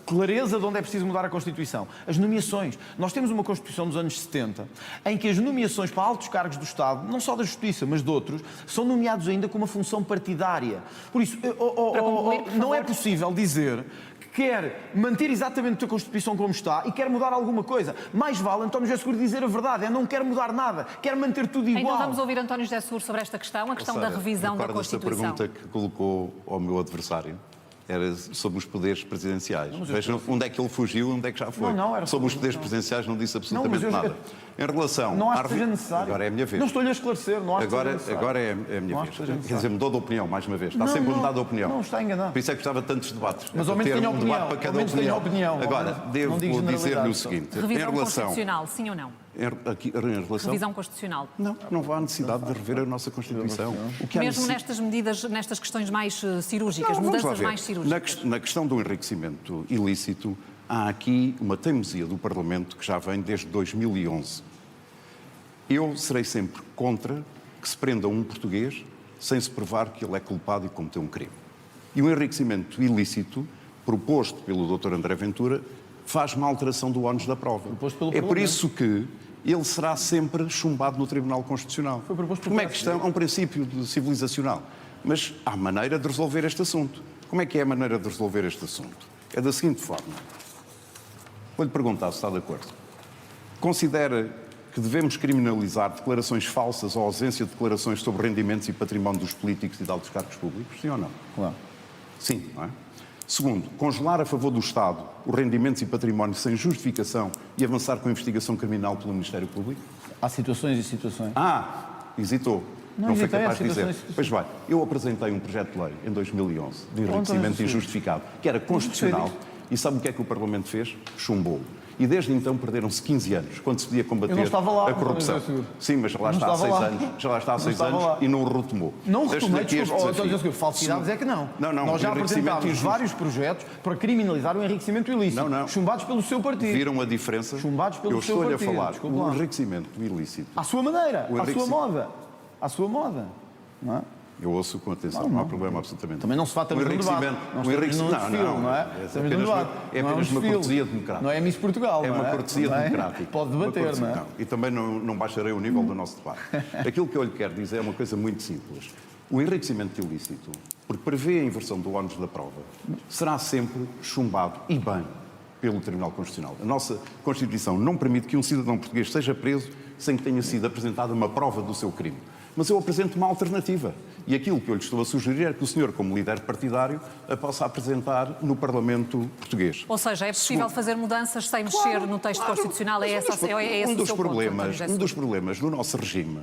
clareza de onde é preciso mudar a Constituição. As nomeações. Nós temos uma Constituição dos anos 70 em que as nomeações para altos cargos do Estado, não só da Justiça, mas de outros, são nomeados ainda com uma função partidária. Por isso, não é possível dizer que quer manter exatamente a Constituição como está e quer mudar alguma coisa. Mais vale António José Seguro dizer a verdade. Não quer mudar nada. Quer manter tudo igual. Então vamos ouvir António José Seguro sobre esta questão, a questão da revisão da Constituição. A pergunta que colocou ao meu adversário era sobre os poderes presidenciais. Vejam onde é que ele fugiu, onde é que já foi. Era sobre os poderes presidenciais não disse absolutamente nada. Em relação... Não acho que seja necessário. Agora é a minha vez. Não estou-lhe a esclarecer, não acho que seja necessário. Agora é a minha vez. Quer dizer, mudou de opinião, mais uma vez. Está sempre a mudar de opinião. Não, está enganado. Por isso é que gostava de tantos debates. Mas ao menos tenho opinião. Debate para cada opinião. Agora, devo dizer-lhe o seguinte. Revisão constitucional, sim ou não? Em relação... Revisão constitucional. Não há necessidade de rever a nossa Constituição. Mesmo nestas medidas, nestas questões mais cirúrgicas, mudanças mais cirúrgicas. Na questão do enriquecimento ilícito, há aqui uma teimosia do Parlamento que já vem desde 2011. Eu serei sempre contra que se prenda um português sem se provar que ele é culpado e cometeu um crime. E o enriquecimento ilícito, proposto pelo Dr. André Ventura, faz uma alteração do ónus da prova. Proposto pelo É por Parlamento. isso que ele será sempre chumbado no Tribunal Constitucional. Foi proposto pelo Como é PSD. questão, é um princípio civilizacional. Mas há maneira de resolver este assunto. Como é que é a maneira de resolver este assunto? É da seguinte forma. Vou-lhe perguntar se está de acordo. Considera que devemos criminalizar declarações falsas ou ausência de declarações sobre rendimentos e património dos políticos e de altos cargos públicos? Sim ou não? Claro. Sim, não é? Segundo, congelar a favor do Estado os rendimentos e património sem justificação e avançar com a investigação criminal pelo Ministério Público? Há situações e situações. Hesitou. Não Não foi hesitei, capaz de há dizer. situações. Pois vai, eu apresentei um projeto de lei em 2011 de enriquecimento injustificado, que era constitucional, e sabe o que é que o Parlamento fez? Chumbou. E desde então perderam-se 15 anos, quando se podia combater Eu não estava lá, a corrupção. António José Seguro. Sim, mas já lá Não está há estava 6 lá. anos, já lá está há Não 6 estava anos lá. e não o retomou. Não Deixo-lhe retomei, aqui este desculpa, desafio. António, falsidades é que não. Não, Nós já enriquecimento apresentámos injusto. vários projetos para criminalizar o enriquecimento ilícito, Não. chumbados pelo seu partido. Viram a diferença? Chumbados pelo Eu seu estou-lhe a partido. falar Desculpe o lá. enriquecimento ilícito. À sua maneira, O à sua enriquecimento. moda. À sua moda. Não é? Eu ouço com atenção, não há problema absolutamente. Também não se faz O enriquecimento, Nós estamos num desfile, não é? É Estamos num apenas, debate. é Não apenas um uma desfile. cortesia democrática. Não é Miss Portugal, É não uma cortesia Também democrática. Pode Uma debater, cortesia- não é? E também não baixarei o nível do nosso debate. Aquilo que eu lhe quero dizer é uma coisa muito simples. O enriquecimento ilícito, porque prevê a inversão do ónus da prova, será sempre chumbado, e bem, pelo Tribunal Constitucional. A nossa Constituição não permite que um cidadão português seja preso sem que tenha sido apresentada uma prova do seu crime. Mas eu apresento uma alternativa. E aquilo que eu lhe estou a sugerir é que o senhor, como líder partidário, a possa apresentar no Parlamento português. Ou seja, é possível fazer mudanças sem mexer no texto constitucional? É esse o seu ponto, António José Um Seguro? dos problemas do nosso regime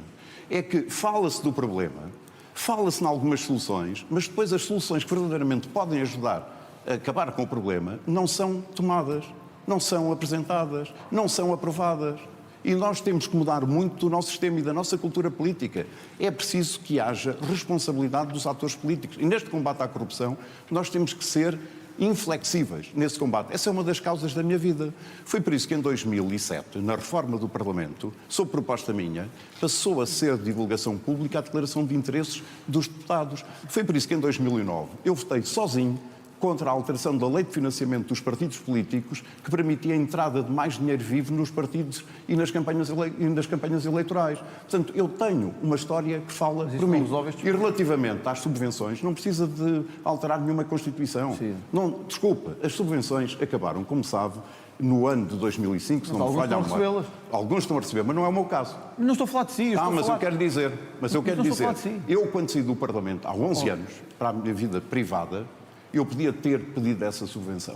é que fala-se do problema, fala-se em algumas soluções, mas depois as soluções que verdadeiramente podem ajudar a acabar com o problema não são tomadas, não são apresentadas, não são aprovadas. E nós temos que mudar muito do nosso sistema e da nossa cultura política. É preciso que haja responsabilidade dos atores políticos. E neste combate à corrupção, nós temos que ser inflexíveis nesse combate. Essa é uma das causas da minha vida. Foi por isso que em 2007, na reforma do Parlamento, sob proposta minha, passou a ser de divulgação pública a declaração de interesses dos deputados. Foi por isso que em 2009 eu votei sozinho contra a alteração da lei de financiamento dos partidos políticos que permitia a entrada de mais dinheiro vivo nos partidos e nas campanhas eleitorais. Portanto, eu tenho uma história que fala por mim. E relativamente às subvenções, não precisa de alterar nenhuma Constituição. Sim. Não, desculpa, as subvenções acabaram, como sabe, no ano de 2005, se não me falha a memória. recebê-las. Alguns estão a receber, mas não é o meu caso. Não estou a falar de si. Eu quero dizer, sim. eu quando saí do Parlamento há 11 anos, para a minha vida privada, eu podia ter pedido essa subvenção.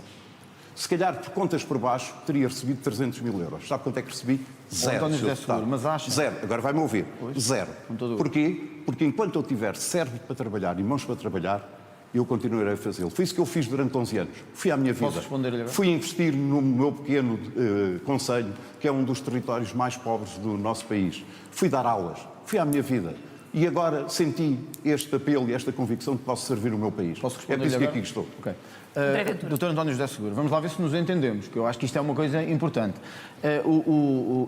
Se calhar, por contas por baixo, teria recebido 300 mil euros. Sabe quanto é que recebi? Zero. António José Sr. Deputado. Seguro, mas acha- Zero. Agora vai-me ouvir. Zero. Com todo o- Porquê? Porque enquanto eu tiver cérebro para trabalhar e mãos para trabalhar, eu continuarei a fazê-lo. Foi isso que eu fiz durante 11 anos. Fui à minha vida. Posso responder-lhe agora? Fui investir no meu pequeno concelho, que é um dos territórios mais pobres do nosso país. Fui dar aulas. Fui à minha vida. E agora senti este apelo e esta convicção de que posso servir o meu país. Posso É responder por isso que agora? aqui estou. Ok. André Ventura. Doutor António José Seguro, vamos lá ver se nos entendemos, que eu acho que isto é uma coisa importante.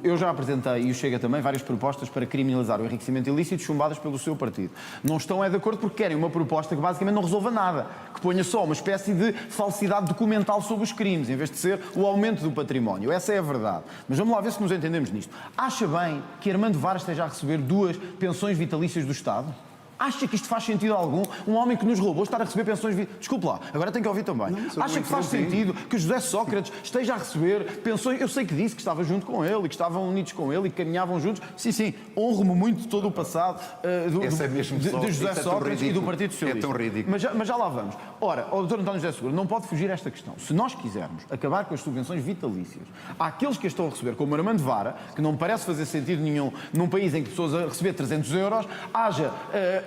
Eu já apresentei, e o Chega também, várias propostas para criminalizar o enriquecimento ilícito chumbadas pelo seu partido. Não estão de acordo porque querem uma proposta que basicamente não resolva nada, que ponha só uma espécie de falsidade documental sobre os crimes, em vez de ser o aumento do património. Essa é a verdade. Mas vamos lá ver se nos entendemos nisto. Acha bem que Armando Vara esteja a receber 2 pensões vitalícias do Estado? Acha que isto faz sentido algum? Um homem que nos roubou estar a receber pensões... Desculpe lá, agora tenho que ouvir também. Acha que faz sentido que José Sócrates esteja a receber pensões... Eu sei que disse que estava junto com ele e que estavam unidos com ele e que caminhavam juntos. Sim, honro-me muito de todo o passado de José Sócrates e do Partido Socialista. É tão ridículo. Mas já lá vamos. Ora, o Dr. António José Seguro não pode fugir a esta questão. Se nós quisermos acabar com as subvenções vitalícias àqueles que as estão a receber, como Armando Vara, que não me parece fazer sentido nenhum num país em que pessoas a receber 300 euros, haja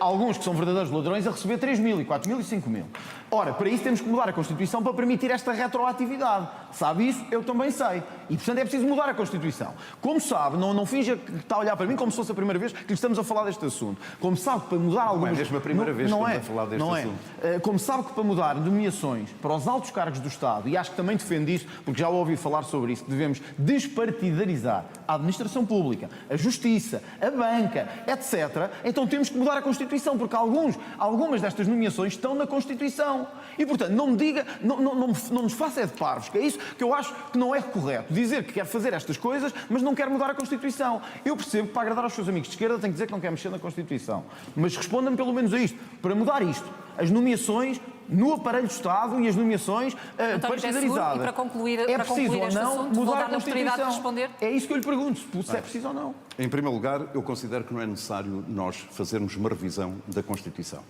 alguns que são verdadeiros ladrões a receber 3 mil, 4 mil e 5 mil. Ora, para isso temos que mudar a Constituição para permitir esta retroatividade. sabe isso, eu também sei. E, portanto, é preciso mudar a Constituição. Como sabe, não finja que está a olhar para mim como se fosse a primeira vez que lhe estamos a falar deste assunto. Como sabe que para mudar algumas... Não é mesmo a primeira vez que estamos a falar deste assunto. Como sabe que para mudar nomeações para os altos cargos do Estado, e acho que também defende isso, porque já ouvi falar sobre isso, devemos despartidarizar a administração pública, a justiça, a banca, etc., então temos que mudar a Constituição, porque algumas destas nomeações estão na Constituição. E, portanto, não me diga, não nos faça de parvos, que é isso que eu acho que não é correto. Dizer que quer fazer estas coisas, mas não quer mudar a Constituição. Eu percebo que para agradar aos seus amigos de esquerda tem que dizer que não quer mexer na Constituição. Mas responda-me pelo menos a isto. Para mudar isto, as nomeações no aparelho do Estado e as nomeações partidarizadas. E para concluir, é preciso ou este não assunto, vou mudar a dar-lhe a oportunidade de Constituição? responder. É isso que eu lhe pergunto, se é preciso ou não. Em primeiro lugar, eu considero que não é necessário nós fazermos uma revisão da Constituição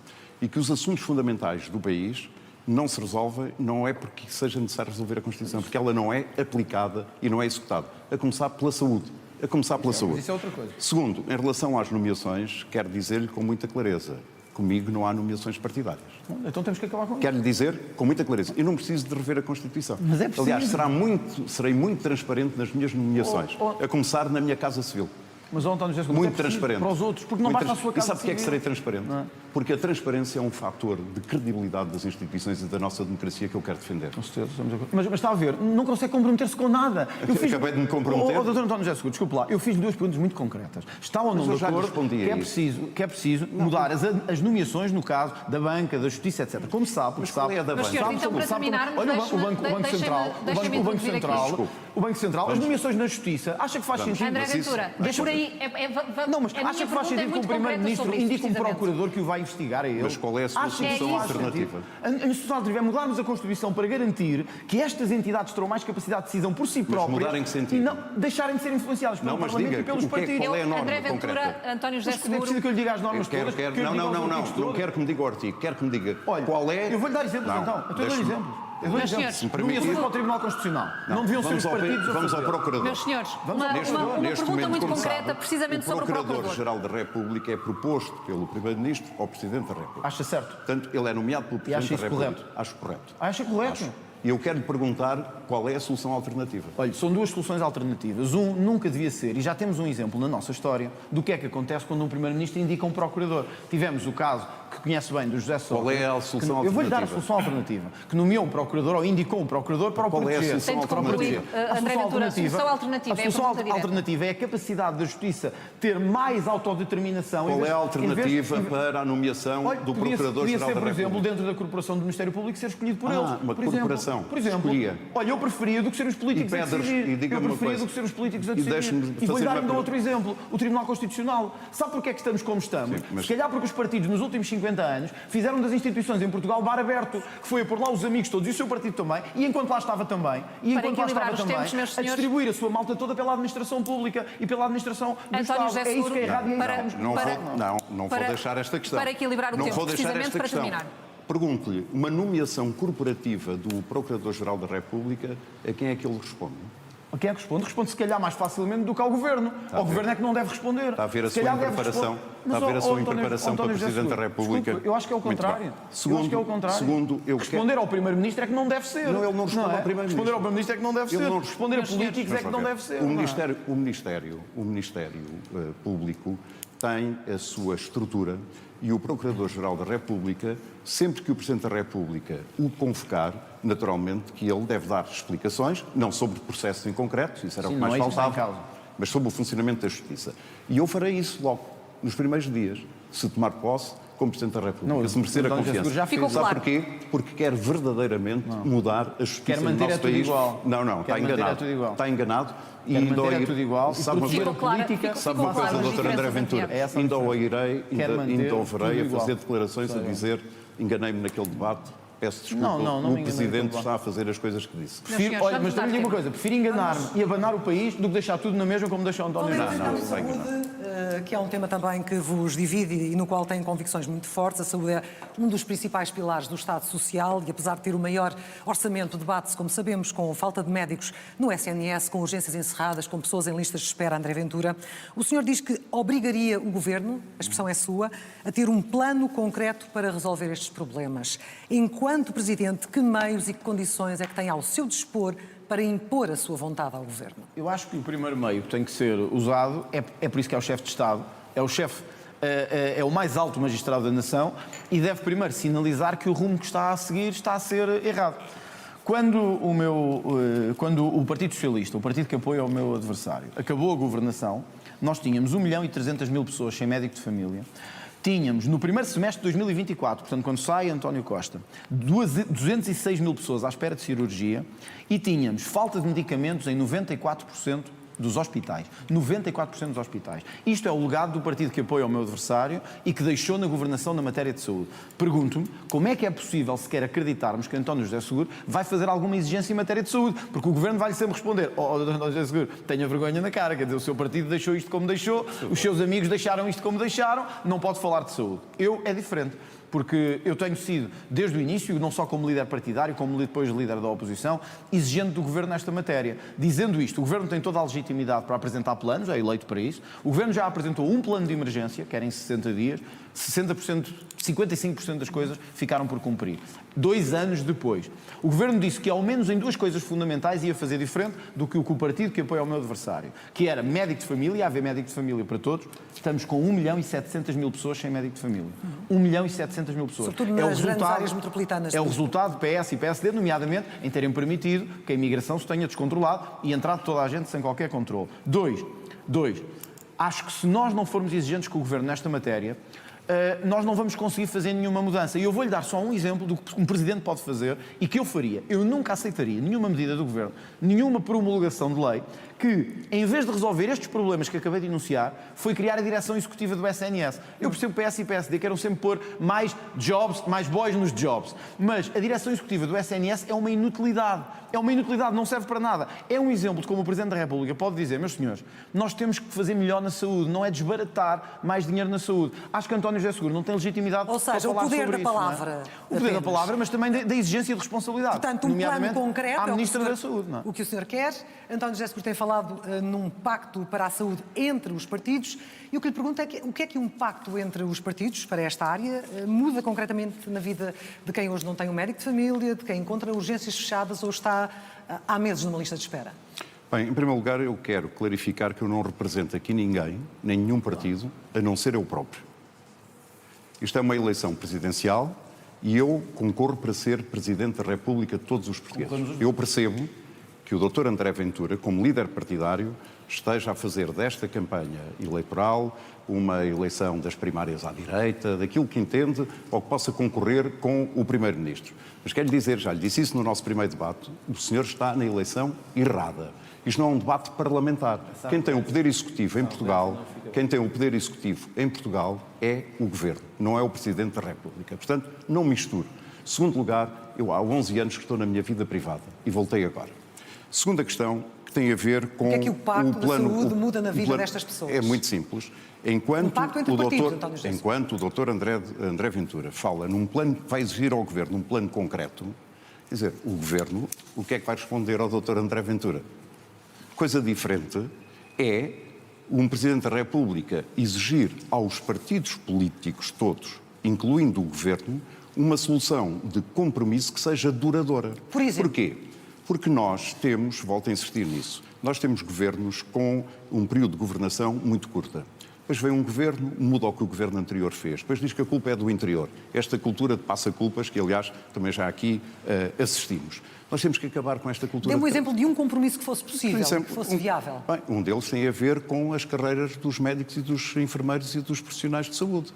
e que os assuntos fundamentais do país não se resolvem, não é porque seja necessário resolver a Constituição, porque ela não é aplicada e não é executada. A começar pela saúde. A começar pela saúde. Isso é outra coisa. Segundo, em relação às nomeações, quero dizer-lhe com muita clareza, comigo não há nomeações partidárias. Então temos que acabar com isso. Quero lhe dizer com muita clareza, eu não preciso de rever a Constituição. Mas é preciso. Aliás, serei muito transparente nas minhas nomeações, a começar na minha Casa Civil. Mas, António José, Muito é preciso transparente. para os outros, porque não basta a sua casa E sabe porque é que civil. serei transparente? Porque a transparência é um fator de credibilidade das instituições e da nossa democracia que eu quero defender. Com certeza, estamos de acordo. Mas está a ver, não consegue comprometer-se com nada. Acabei de me comprometer. Doutor António José Seguro, desculpe lá, eu fiz duas perguntas muito concretas. Está ou não Mas eu de já acordo respondi a que é preciso mudar as nomeações, no caso da banca, da justiça, etc. Como sabe, porque qual sabe... é a da Mas, banca? senhor, então, para terminarmos, Olha, o deixe-me introduzir aqui. o Banco Central, as nomeações na justiça, acha que faz sentido? André Mas isso- Ventura, mas por aí... Não, mas acha que faz sentido que o Primeiro-Ministro indique um procurador que o vai investigar a ele? Mas qual é a sua Acha que solução faz alternativa? sentido? A solução alternativa é mudarmos a Constituição para garantir que estas entidades terão mais capacidade de decisão por si próprias mudar em que sentido? e não deixarem de ser influenciadas pelo Não, mas Parlamento diga, e pelos o que é que- partidos. qual é a norma André Ventura, concreta? António José Mas é preciso Seguro... que eu lhe diga as normas Quero, todas. quero, que eu lhe não, diga não, os não, artigos não todos. quero que me diga o artigo, quero que me diga Olha, qual é... eu vou-lhe dar exemplos Não, então. Eu dou-lhe deixe-me- exemplos. Eu dou-lhe Mas, exemplos. senhores, se me permitir- Nomeações para o Tribunal Constitucional. Não deviam ser os partidos a Vamos ao fazer. Procurador. Meus senhores, uma Neste pergunta momento, muito como concreta, sabe, precisamente sobre o Procurador. Procurador-Geral da República é proposto pelo Primeiro-Ministro ao Presidente da República. Acha certo? Portanto, ele é nomeado pelo E acha Presidente da isso República. correto? Acho correto. Acha correto? E eu quero lhe perguntar qual é a solução alternativa. Olha, são duas soluções alternativas. Um nunca devia ser, e já temos um exemplo na nossa história, do que é que acontece quando um Primeiro-Ministro indica um Procurador. Tivemos o caso que conhece bem do José Sócrates. Qual é a solução Eu vou-lhe dar a alternativa? solução alternativa. Que nomeou um Procurador ou indicou um Procurador para o Qual é a proteger. solução Tem de concluir, alternativa? André Ventura, a solução alternativa A é a solução pergunta direta. alternativa é a capacidade da Justiça ter mais autodeterminação. Qual é a alternativa em vez- para a nomeação Olha, do podia Procurador-Geral ser, da por exemplo, República? dentro da Corporação do Ministério Público ser escolhido por Ah, eles. uma Por exemplo. corporação. Por exemplo, Escolhia. olha, eu preferia do que ser os políticos E a Pedro, decidir. e diga-me Eu uma preferia coisa. do que ser os políticos a E decidir. deixe-me E vou-lhe fazer dar uma ainda outro pergunta. exemplo. O Tribunal Constitucional. Sabe porque é que estamos como estamos? Sim, mas- Se calhar porque os partidos nos últimos 50 anos fizeram das instituições em Portugal bar aberto, que foi a pôr lá os amigos todos e o seu partido também, e enquanto lá estava também, e Para enquanto lá equilibrar estava os também, tempos, meus a senhores. distribuir a sua malta toda pela administração pública e pela administração do António Estado. José É isso Seguro, que é errado e é isso que para- estamos. Não para- vou deixar esta questão. para equilibrar o não tempo, vou deixar precisamente esta para questão. terminar. Pergunto-lhe, uma nomeação corporativa do Procurador-Geral da República, a quem é que ele responde? A quem é que responde? Responde se calhar mais facilmente do que ao Governo. Ao Governo é que não deve responder. Está a ver a Se sua calhar deve impreparação? responder. Está a ver a Mas, sua António- impreparação para António José Presidente da Seguro, República? desculpe, eu acho que é o Muito contrário. bem. Eu acho que é o contrário. Segundo, eu responder ao Primeiro-Ministro é que não deve ser. Não, ele não responde ao Primeiro-Ministro. Responder ao Primeiro-Ministro é que não deve Ele ser. não Responder a Meus senhores, políticos é que não deve ser. O não é? Ministério Público tem a sua estrutura e o Procurador-Geral da República, sempre que o Presidente da República o convocar, naturalmente que ele deve dar explicações, não sobre processos em concreto, isso era Sim, o que mais não é isso que está em faltava, mas sobre o funcionamento da Justiça. E eu farei isso logo, nos primeiros dias, se tomar posse como Presidente da República, Não, se merecer a António José confiança. Seguro já fez. Ficou Sabe claro. porquê? Porque quer verdadeiramente mudar a justiça Quer do manter nosso é tudo país. igual. Não, está Quer manter enganado. é tudo igual. Está enganado. Quer manter é tudo igual e Sabe uma proteger coisa, Ficou clara- política. sabe uma ficou coisa, claro as Dr. André diferenças Ventura? entre É essa a Ainda diferença. o irei, Quer manter ainda o verei tudo a igual. fazer declarações a Sei bem. dizer enganei-me naquele debate, peço desculpa, Não me o enganei Presidente naquele está a fazer as coisas que disse. Prefiro, senhores, olha, vamos mas também dar digo uma tempo. coisa, prefiro enganar-me e abanar o país do que deixar tudo na mesma como deixou António José. Não, está enganado. Que é um tema também que vos divide e no qual têm convicções muito fortes. A saúde é um dos principais pilares do Estado Social e, apesar de ter o maior orçamento, debate-se, como sabemos, com falta de médicos no SNS, com urgências encerradas, com pessoas em listas de espera, André Ventura. O senhor diz que obrigaria o Governo, a expressão é sua, a ter um plano concreto para resolver estes problemas. Enquanto Presidente, que meios e que condições é que tem ao seu dispor para impor a sua vontade ao governo? Eu acho que o primeiro meio que tem que ser usado, é por isso que é o chefe de Estado, é o chefe, é o mais alto magistrado da nação e deve primeiro sinalizar que o rumo que está a seguir está a ser errado. Quando o Partido Socialista, o partido que apoia o meu adversário, acabou a governação, nós tínhamos 1.300.000 pessoas sem médico de família. Tínhamos, no primeiro semestre de 2024, portanto, quando sai António Costa, 206.000 pessoas à espera de cirurgia e tínhamos falta de medicamentos em 94% dos hospitais. 94% dos hospitais. Isto é o legado do partido que apoia o meu adversário e que deixou na governação na matéria de saúde. Pergunto-me como é que é possível sequer acreditarmos que António José Seguro vai fazer alguma exigência em matéria de saúde, porque o governo vai-lhe sempre responder: António José Seguro, tenha vergonha na cara, quer dizer, o seu partido deixou isto como deixou, os seus amigos deixaram isto como deixaram, não pode falar de saúde. É diferente. Porque eu tenho sido, desde o início, não só como líder partidário, como depois líder da oposição, exigente do Governo nesta matéria. Dizendo isto, o Governo tem toda a legitimidade para apresentar planos, é eleito para isso. O Governo já apresentou um plano de emergência, que era em 60 dias, 60%, 55% das coisas ficaram por cumprir. 2 anos depois. O Governo disse que, ao menos em 2 coisas fundamentais, ia fazer diferente do que o partido que apoia o meu adversário, que era médico de família, haver médico de família para todos. Estamos com 1.700.000 pessoas sem médico de família. 1.700.000 pessoas. Sobretudo nas grandes áreas metropolitanas. É o resultado do PS e PSD, nomeadamente, em terem permitido que a imigração se tenha descontrolado e entrado toda a gente sem qualquer controle. Dois. Acho que se nós não formos exigentes com o Governo nesta matéria, nós não vamos conseguir fazer nenhuma mudança. E eu vou-lhe dar só um exemplo do que um Presidente pode fazer e que eu faria. Eu nunca aceitaria nenhuma medida do Governo, nenhuma promulgação de lei, que, em vez de resolver estes problemas que acabei de enunciar, foi criar a direção executiva do SNS. Eu percebo que PS e PSD queiram sempre pôr mais jobs, mais boys nos jobs. Mas a direção executiva do SNS é uma inutilidade. É uma inutilidade, não serve para nada. É um exemplo de como o Presidente da República pode dizer: meus senhores, nós temos que fazer melhor na saúde, não é desbaratar mais dinheiro na saúde. Acho que António José Seguro não tem legitimidade para falar sobre isso. Ou seja, o poder da palavra. Não é? O poder da palavra, mas também da exigência de responsabilidade. Portanto, um plano concreto à Ministra da Saúde. Não é? O que o senhor quer. António José Seguro tem falado num pacto para a saúde entre os partidos. E o que lhe pergunto é o que é que um pacto entre os partidos para esta área muda concretamente na vida de quem hoje não tem um médico de família, de quem encontra urgências fechadas ou está há meses numa lista de espera? Bem, em primeiro lugar, eu quero clarificar que eu não represento aqui ninguém, nem nenhum partido, a não ser eu próprio. Isto é uma eleição presidencial e eu concorro para ser Presidente da República de todos os portugueses. Eu percebo que o Dr. André Ventura, como líder partidário, esteja a fazer desta campanha eleitoral uma eleição das primárias à direita, daquilo que entende ou que possa concorrer com o Primeiro-Ministro. Mas quero lhe dizer, já lhe disse isso no nosso primeiro debate, o senhor está na eleição errada. Isto não é um debate parlamentar. Quem tem o poder executivo em Portugal, é o Governo, não é o Presidente da República. Portanto, não misture. Segundo lugar, eu há 11 anos que estou na minha vida privada e voltei agora. Segunda questão, que tem a ver com o que é que o Pacto da Saúde muda na vida destas pessoas? É muito simples. Enquanto o Dr. André Ventura fala num plano que vai exigir ao Governo um plano concreto, quer dizer, o Governo, o que é que vai responder ao Dr. André Ventura? Coisa diferente é um Presidente da República exigir aos partidos políticos todos, incluindo o Governo, uma solução de compromisso que seja duradoura. Por exemplo? Porquê? Porque nós temos, volto a insistir nisso, nós temos governos com um período de governação muito curta. Depois vem um governo, muda o que o governo anterior fez. Depois diz que a culpa é do interior. Esta cultura de passa-culpas, que aliás também já aqui assistimos. Nós temos que acabar com esta cultura. Dê-me um exemplo de um compromisso que fosse possível, que fosse viável. Bem, um deles tem a ver com as carreiras dos médicos e dos enfermeiros e dos profissionais de saúde.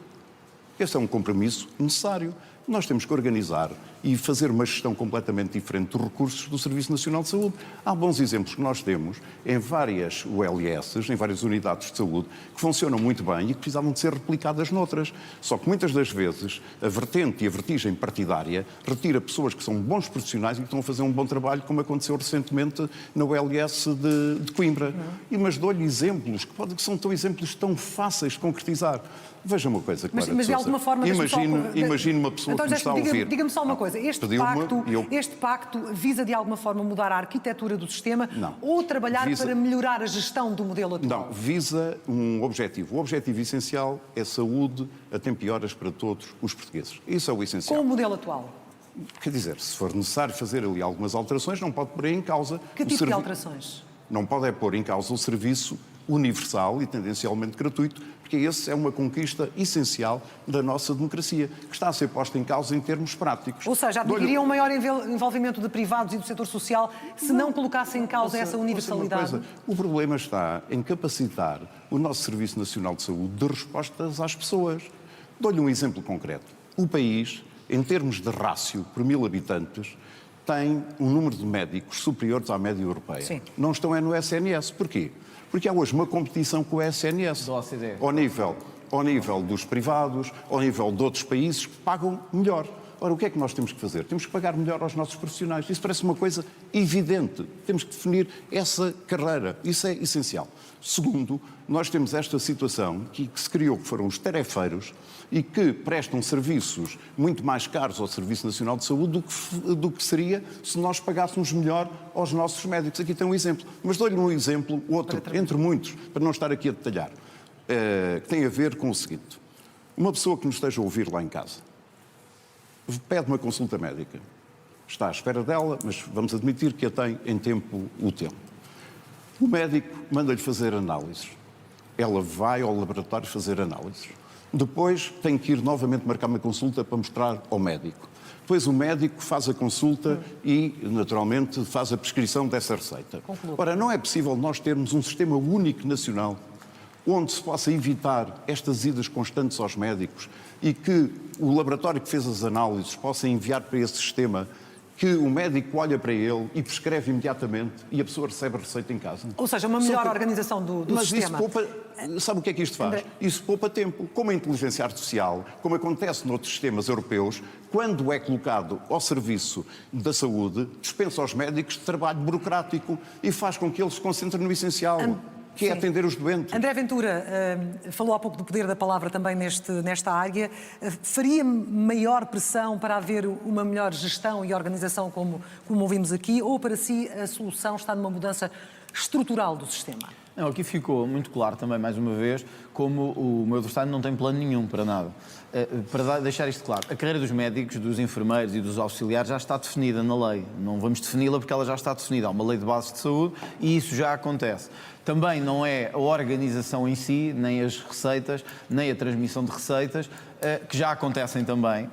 Esse é um compromisso necessário. Nós temos que organizar e fazer uma gestão completamente diferente dos recursos do Serviço Nacional de Saúde. Há bons exemplos que nós temos em várias ULS, em várias unidades de saúde, que funcionam muito bem e que precisavam de ser replicadas noutras. Só que muitas das vezes a vertente e a vertigem partidária retira pessoas que são bons profissionais e que estão a fazer um bom trabalho, como aconteceu recentemente na ULS de Coimbra. Mas dou-lhe exemplos, que são exemplos tão fáceis de concretizar. Veja uma coisa, Clara mas de alguma forma... Imagine uma pessoa que me está a ouvir. Diga-me só uma coisa. Este pacto visa de alguma forma mudar a arquitetura do sistema? Não. Ou trabalhar para melhorar a gestão do modelo atual? Não, visa um objetivo. O objetivo essencial é saúde a tempo e horas para todos os portugueses. Isso é o essencial. Com o modelo atual? Quer dizer, se for necessário fazer ali algumas alterações, não pode pôr em causa... Que tipo de alterações? Não pode pôr em causa o serviço universal e tendencialmente gratuito, porque esse é uma conquista essencial da nossa democracia, que está a ser posta em causa em termos práticos. Ou seja, admitiria um maior envolvimento de privados e do setor social se não colocasse em causa essa universalidade? O problema está em capacitar o nosso Serviço Nacional de Saúde de respostas às pessoas. Dou-lhe um exemplo concreto. O país, em termos de rácio por 1000 habitantes, tem um número de médicos superiores à média europeia. Sim. Não estão no SNS. Porquê? Porque há hoje uma competição com o SNS. Ao nível dos privados, ao nível de outros países que pagam melhor. Ora, o que é que nós temos que fazer? Temos que pagar melhor aos nossos profissionais. Isso parece uma coisa evidente. Temos que definir essa carreira. Isso é essencial. Segundo, nós temos esta situação que se criou, que foram os tarefeiros, e que prestam serviços muito mais caros ao Serviço Nacional de Saúde do que seria se nós pagássemos melhor aos nossos médicos. Aqui tem um exemplo. Mas dou-lhe um exemplo, outro, entre muitos, para não estar aqui a detalhar, que tem a ver com o seguinte. Uma pessoa que nos esteja a ouvir lá em casa pede uma consulta médica. Está à espera dela, mas vamos admitir que a tem em tempo útil. O médico manda-lhe fazer análises. Ela vai ao laboratório fazer análises. Depois tem que ir novamente marcar uma consulta para mostrar ao médico. Depois o médico faz a consulta e, naturalmente, faz a prescrição dessa receita. Ora, não é possível nós termos um sistema único nacional onde se possa evitar estas idas constantes aos médicos e que o laboratório que fez as análises possa enviar para esse sistema, que o médico olha para ele e prescreve imediatamente e a pessoa recebe a receita em casa. Ou seja, uma melhor organização do sistema. Mas isso poupa... Sabe o que é que isto faz? Isso poupa tempo. Como a inteligência artificial, como acontece noutros sistemas europeus, quando é colocado ao serviço da saúde, dispensa aos médicos de trabalho burocrático e faz com que eles se concentrem no essencial. Que é atender os doentes. André Ventura falou há pouco do poder da palavra também nesta área. Faria maior pressão para haver uma melhor gestão e organização, como ouvimos aqui, ou para si a solução está numa mudança estrutural do sistema? Não, aqui ficou muito claro também, mais uma vez, como o meu adversário não tem plano nenhum para nada. Para deixar isto claro, a carreira dos médicos, dos enfermeiros e dos auxiliares já está definida na lei. Não vamos defini-la porque ela já está definida. Há uma lei de bases de saúde e isso já acontece. Também não é a organização em si, nem as receitas, nem a transmissão de receitas, que já acontecem também,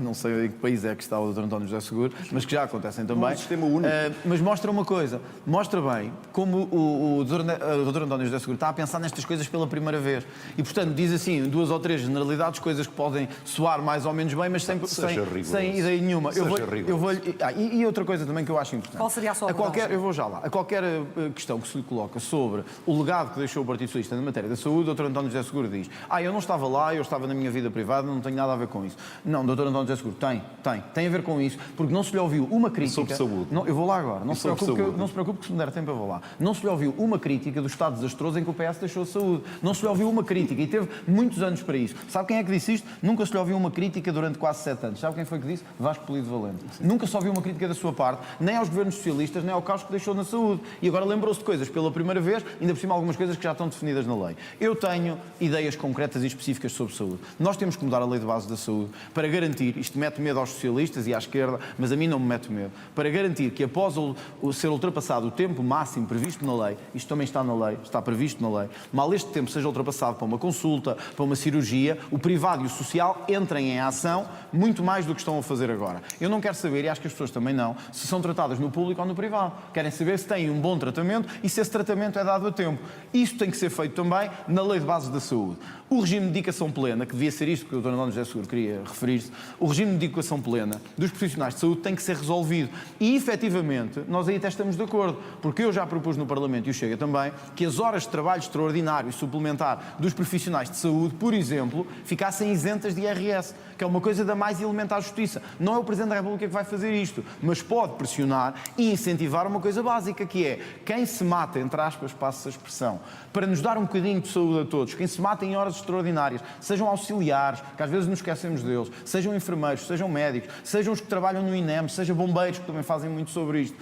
não sei em que país é que está o Dr. António José Seguro, mas que já acontecem também. Um sistema único. Mas mostra uma coisa, mostra bem como o Dr. António José Seguro está a pensar nestas coisas pela primeira vez. E, portanto, diz assim, 2 ou 3 generalidades, coisas que podem soar mais ou menos bem, mas sem ideia nenhuma. E outra coisa também que eu acho importante. Qual seria a sua abordagem? Eu vou já lá. A qualquer questão que se lhe coloca sobre o legado que deixou o Partido Socialista na matéria da saúde, o Dr. António José Seguro diz: eu não estava lá, eu estava na minha vida privada, não tenho nada a ver com isso. Não, Dr. António José Seguro, tem a ver com isso, porque não se lhe ouviu uma crítica... Sobre saúde. Não, eu vou lá agora, não se preocupe que se me der tempo eu vou lá. Não se lhe ouviu uma crítica do estado desastroso em que o PS deixou a saúde. Não se lhe ouviu uma crítica e teve muitos anos para isso. Sabe quem é que disse isto? Nunca se lhe ouviu uma crítica durante quase 7 anos. Sabe quem foi que disse? Vasco Polido Valente. Sim. Nunca se ouviu uma crítica da sua parte, nem aos governos socialistas, nem ao caos que deixou na saúde. E agora lembrou-se de coisas pela primeira vez, ainda por cima algumas coisas que já estão definidas na lei. Eu tenho ideias concretas e específicas sobre saúde. Nós temos que mudar a lei de base da saúde para garantir, isto mete medo aos socialistas e à esquerda, mas a mim não me mete medo, para garantir que após ser ultrapassado o tempo máximo previsto na lei, isto também está na lei, está previsto na lei, mal este tempo seja ultrapassado para uma consulta, para uma cirurgia, o privado e o social entrem em ação muito mais do que estão a fazer agora. Eu não quero saber, e acho que as pessoas também não, se são tratadas no público ou no privado. Querem saber se têm um bom tratamento e se esse tratamento é dado a tempo. Isso tem que ser feito também na lei de base da saúde. O regime de dedicação plena, que devia ser isto que o Dr. António José Seguro queria referir-se, o regime de dedicação plena dos profissionais de saúde tem que ser resolvido. E, efetivamente, nós aí até estamos de acordo, porque eu já propus no Parlamento, e o Chega também, que as horas de trabalho extraordinário e suplementar dos profissionais de saúde, por exemplo, ficassem isentas de IRS, que é uma coisa da mais elementar justiça. Não é o Presidente da República que vai fazer isto, mas pode pressionar e incentivar uma coisa básica, que é quem se mata, entre aspas, passa a expressão, para nos dar um bocadinho de saúde a todos, quem se mata em horas extraordinárias, sejam auxiliares, que às vezes nos esquecemos deles, sejam enfermeiros, sejam médicos, sejam os que trabalham no INEM, sejam bombeiros, que também fazem muito sobre isto.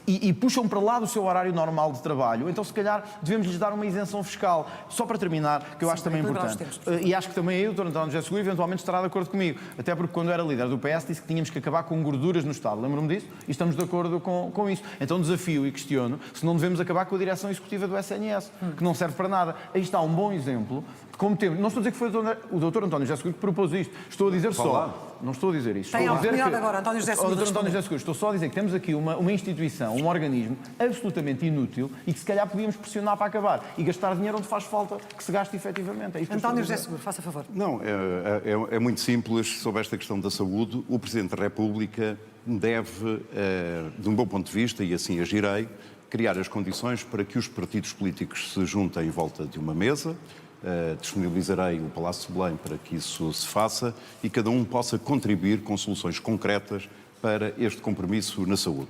e puxam para lá do seu horário normal de trabalho, então se calhar devemos lhes dar uma isenção fiscal. Só para terminar, que eu acho também importante, e acho que também aí o Dr. António José Seguro eventualmente estará de acordo comigo, até porque quando era líder do PS disse que tínhamos que acabar com gorduras no Estado. Lembro-me disso e estamos de acordo com isso. Então desafio e questiono se não devemos acabar com a direção executiva do SNS, que não serve para nada. Aí está um bom exemplo. Como temos, não estou a dizer que foi o Dr. António José Seguro que propôs isto. Estou a dizer só. Não estou a dizer isto. Tem a oportunidade agora, António José Seguro. Dr. António José Seguro, estou só a dizer que temos aqui uma instituição, um organismo absolutamente inútil e que se calhar podíamos pressionar para acabar e gastar dinheiro onde faz falta que se gaste efetivamente. É António José Seguro, faça favor. Não, é muito simples sobre esta questão da saúde. O Presidente da República deve, de um bom ponto de vista, e assim agirei, criar as condições para que os partidos políticos se juntem em volta de uma mesa. Disponibilizarei o Palácio de Belém para que isso se faça e cada um possa contribuir com soluções concretas para este compromisso na saúde.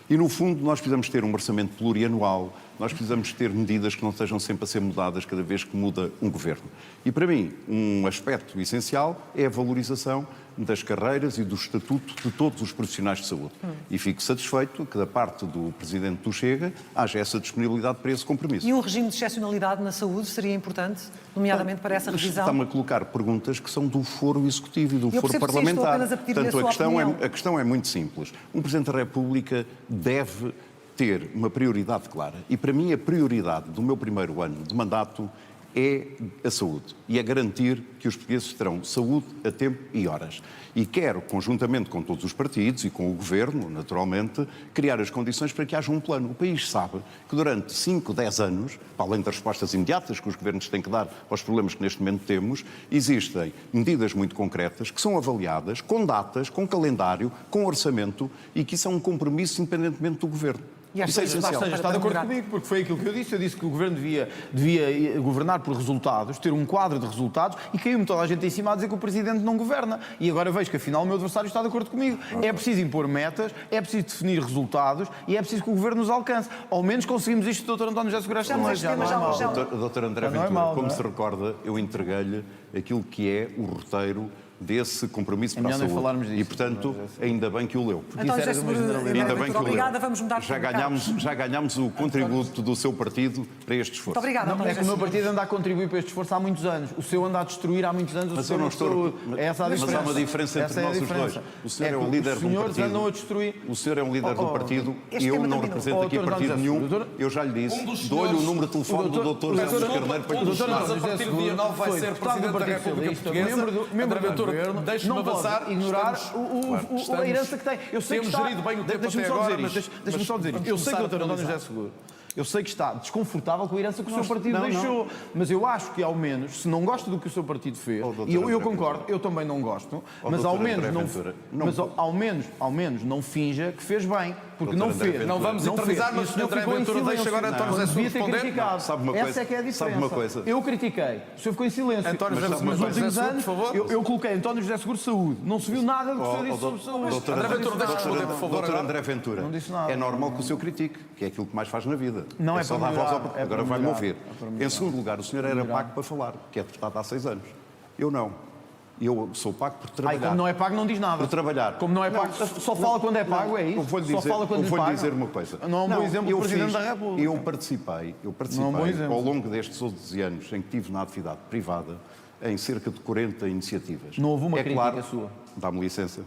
E, no fundo, nós precisamos ter um orçamento plurianual, nós precisamos ter medidas que não estejam sempre a ser mudadas cada vez que muda um governo. E, para mim, um aspecto essencial é a valorização das carreiras e do estatuto de todos os profissionais de saúde. E fico satisfeito que, da parte do Presidente do Chega, haja essa disponibilidade para esse compromisso. E um regime de excepcionalidade na saúde seria importante, nomeadamente para essa revisão? Está-me a colocar perguntas que são do foro executivo e do foro percebo que sim, parlamentar. estou apenas a pedir-lhe Portanto, a sua opinião. a questão é muito simples. Um Presidente da República deve ter uma prioridade clara. E, para mim, a prioridade do meu primeiro ano de mandato é a saúde. E é garantir que os portugueses terão saúde a tempo e horas. E quero, conjuntamente com todos os partidos e com o Governo, naturalmente, criar as condições para que haja um plano. O país sabe que durante 5, 10 anos, para além das respostas imediatas que os governos têm que dar aos problemas que neste momento temos, existem medidas muito concretas que são avaliadas com datas, com calendário, com orçamento e que isso é um compromisso independentemente do Governo. E Isso é essencial. Está de acordo comigo, porque foi aquilo que eu disse. Eu disse que o Governo devia governar por resultados, ter um quadro de resultados, e caiu-me toda a gente em cima a dizer que o Presidente não governa. E agora vejo que, afinal, o meu adversário está de acordo comigo. É preciso impor metas, é preciso definir resultados e é preciso que o Governo nos alcance. Ao menos conseguimos isto, Dr. António José Seguro, esta noite. Já não é mau. Dr. André Ventura, como se recorda, eu entreguei-lhe aquilo que é o roteiro desse compromisso para a saúde. Falarmos disso, e, portanto, ainda bem que o leu. António José Seguro, Ainda bem que o leu. obrigada, vamos mudar de Já ganhámos o contributo do seu partido para este esforço. Muito obrigada, Não, é que o meu partido anda a contribuir para este esforço há muitos anos. O seu anda a destruir há muitos anos. Mas eu não estou. Essa é a diferença. Mas há uma diferença entre nós os dois. O senhor é o líder de um partido. Andam a destruir. O senhor é um líder de um partido. Este Eu tema não terminou. represento aqui partido nenhum. Eu já lhe disse. Dou-lhe o número de telefone do Dr. José Carneiro para que Um dos senhores, a partir do dia 9, vai ser Presidente da República Portuguesa. André Ventura, deixe-me avançar. Ignorar a herança que tem. Eu sei que está... Temos gerido bem o tempo Deixa-me até só agora, dizer isto. Deixa-me só dizer isto. Eu sei que o Dr. António José Seguro, eu sei que está desconfortável com a herança que o seu partido deixou, mas eu acho que, ao menos, se não gosta do que o seu partido fez, e eu concordo, eu também não gosto, mas ao menos não finja que fez bem, porque não fez. Não vamos eternizar, mas o Sr. André Ventura deixa agora António José Seguro responder. Sabe uma coisa? Essa é que é a diferença. Sabe uma coisa? Eu critiquei, o senhor ficou em silêncio. António José Seguro, Nos últimos anos, por favor. eu coloquei António José Seguro Saúde. Não se viu nada do que o senhor disse sobre saúde. André Ventura, deixa responder, por favor. Dr. André Ventura, Não disse nada. é normal que o senhor critique, que é aquilo que mais faz na vida. Não é só para dar voz ao... melhorar, é Agora para vai-me melhorar, ouvir. é para melhorar. Em segundo lugar, o senhor era pago para falar, que é deputado há 6 anos. Eu não. Eu sou pago por trabalhar. Como não é pago, não diz nada. Por trabalhar. Como não é pago, só fala quando é pago, é isso? Eu vou-lhe Só fala quando lhe vou-lhe pagam? dizer uma coisa. Não é um bom exemplo do Presidente da República. Eu participei Não é um bom exemplo. ao longo destes 11 anos em que estive na atividade privada em cerca de 40 iniciativas. Não houve uma crítica claro, sua? Dá-me licença.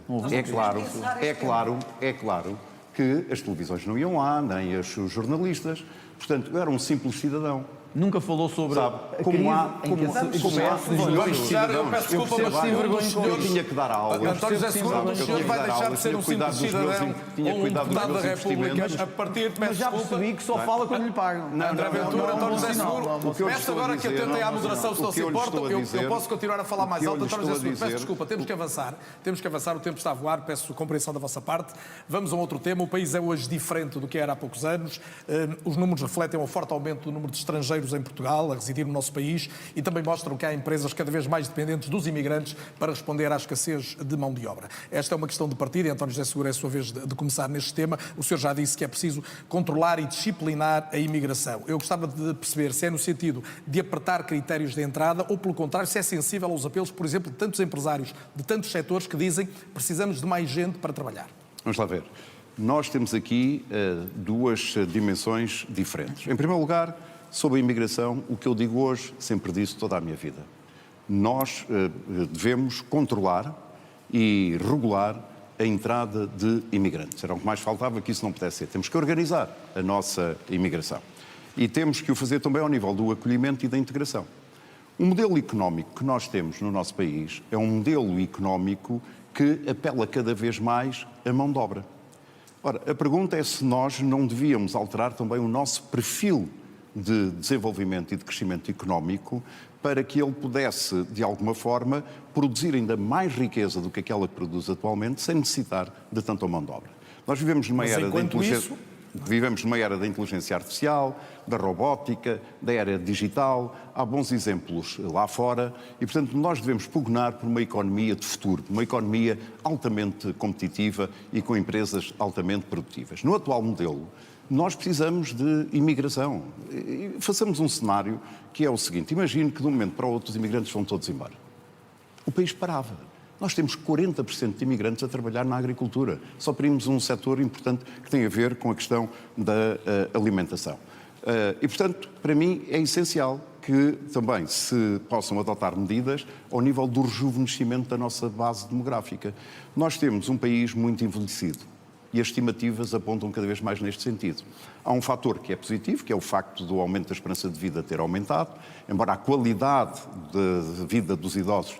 É claro que as televisões não iam lá, nem os jornalistas. Portanto, eu era um simples cidadão. Nunca falou sobre Sabe, a como crise há- em que como- se como há- expressa Vamos milhões de fechar, eu cidadãos. peço desculpa, percebo mas que sim, um vergonha dos com senhores... Eu tinha que dar aulas. António José Seguro, um dos senhores vai deixar de ser um simples cidadão ou um deputado da República a partir de... Mas já percebi que só fala quando lhe pagam. André Ventura, António José Seguro, O que eu lhe peço estou a agora que dizer, atentem à não, moderação, se não o que se eu lhe importam. estou a dizer- Eu posso continuar a falar mais o que eu alto, lhe António José estou a Seguro. Peço dizer- desculpa, temos que avançar, o tempo está a voar, peço compreensão da vossa parte. Vamos a um outro tema. O país é hoje diferente do que era há poucos anos. Os números refletem um forte aumento do número de estrangeiros em Portugal, a residir no nosso país, e também mostram que há empresas cada vez mais dependentes dos imigrantes para responder à escassez de mão de obra. Esta é uma questão de partida e António José Seguro é a sua vez de começar neste tema. O senhor já disse que é preciso controlar e disciplinar a imigração. Eu gostava de perceber se é no sentido de apertar critérios de entrada ou, pelo contrário, se é sensível aos apelos, por exemplo, de tantos empresários, de tantos setores que dizem que precisamos de mais gente para trabalhar. Vamos lá ver. nós temos aqui duas dimensões diferentes. Em primeiro lugar, sobre a imigração, o que eu digo hoje, sempre disse toda a minha vida. Nós devemos controlar e regular a entrada de imigrantes. Era o que mais faltava, que isso não pudesse ser. Temos que organizar a nossa imigração. E temos que o fazer também ao nível do acolhimento e da integração. O modelo económico que nós temos no nosso país é um modelo económico que apela cada vez mais à mão de obra. Ora, a pergunta é se nós não devíamos alterar também o nosso perfil de desenvolvimento e de crescimento económico para que ele pudesse, de alguma forma, produzir ainda mais riqueza do que aquela que produz atualmente, sem necessitar de tanta mão de obra. Nós vivemos numa era da inteligência artificial, da robótica, da era digital. Há bons exemplos lá fora e, portanto, nós devemos pugnar por uma economia de futuro, uma economia altamente competitiva e com empresas altamente produtivas. No atual modelo, nós precisamos de imigração. E façamos um cenário que é o seguinte. Imagine que de um momento para o outro os imigrantes vão todos embora. O país parava. Nós temos 40% de imigrantes a trabalhar na agricultura. Só parimos um setor importante que tem a ver com a questão da alimentação. E, portanto, para mim é essencial que também se possam adotar medidas ao nível do rejuvenescimento da nossa base demográfica. Nós temos um país muito envelhecido. E as estimativas apontam cada vez mais neste sentido. Há um fator que é positivo, que é o facto do aumento da esperança de vida ter aumentado, embora a qualidade de vida dos idosos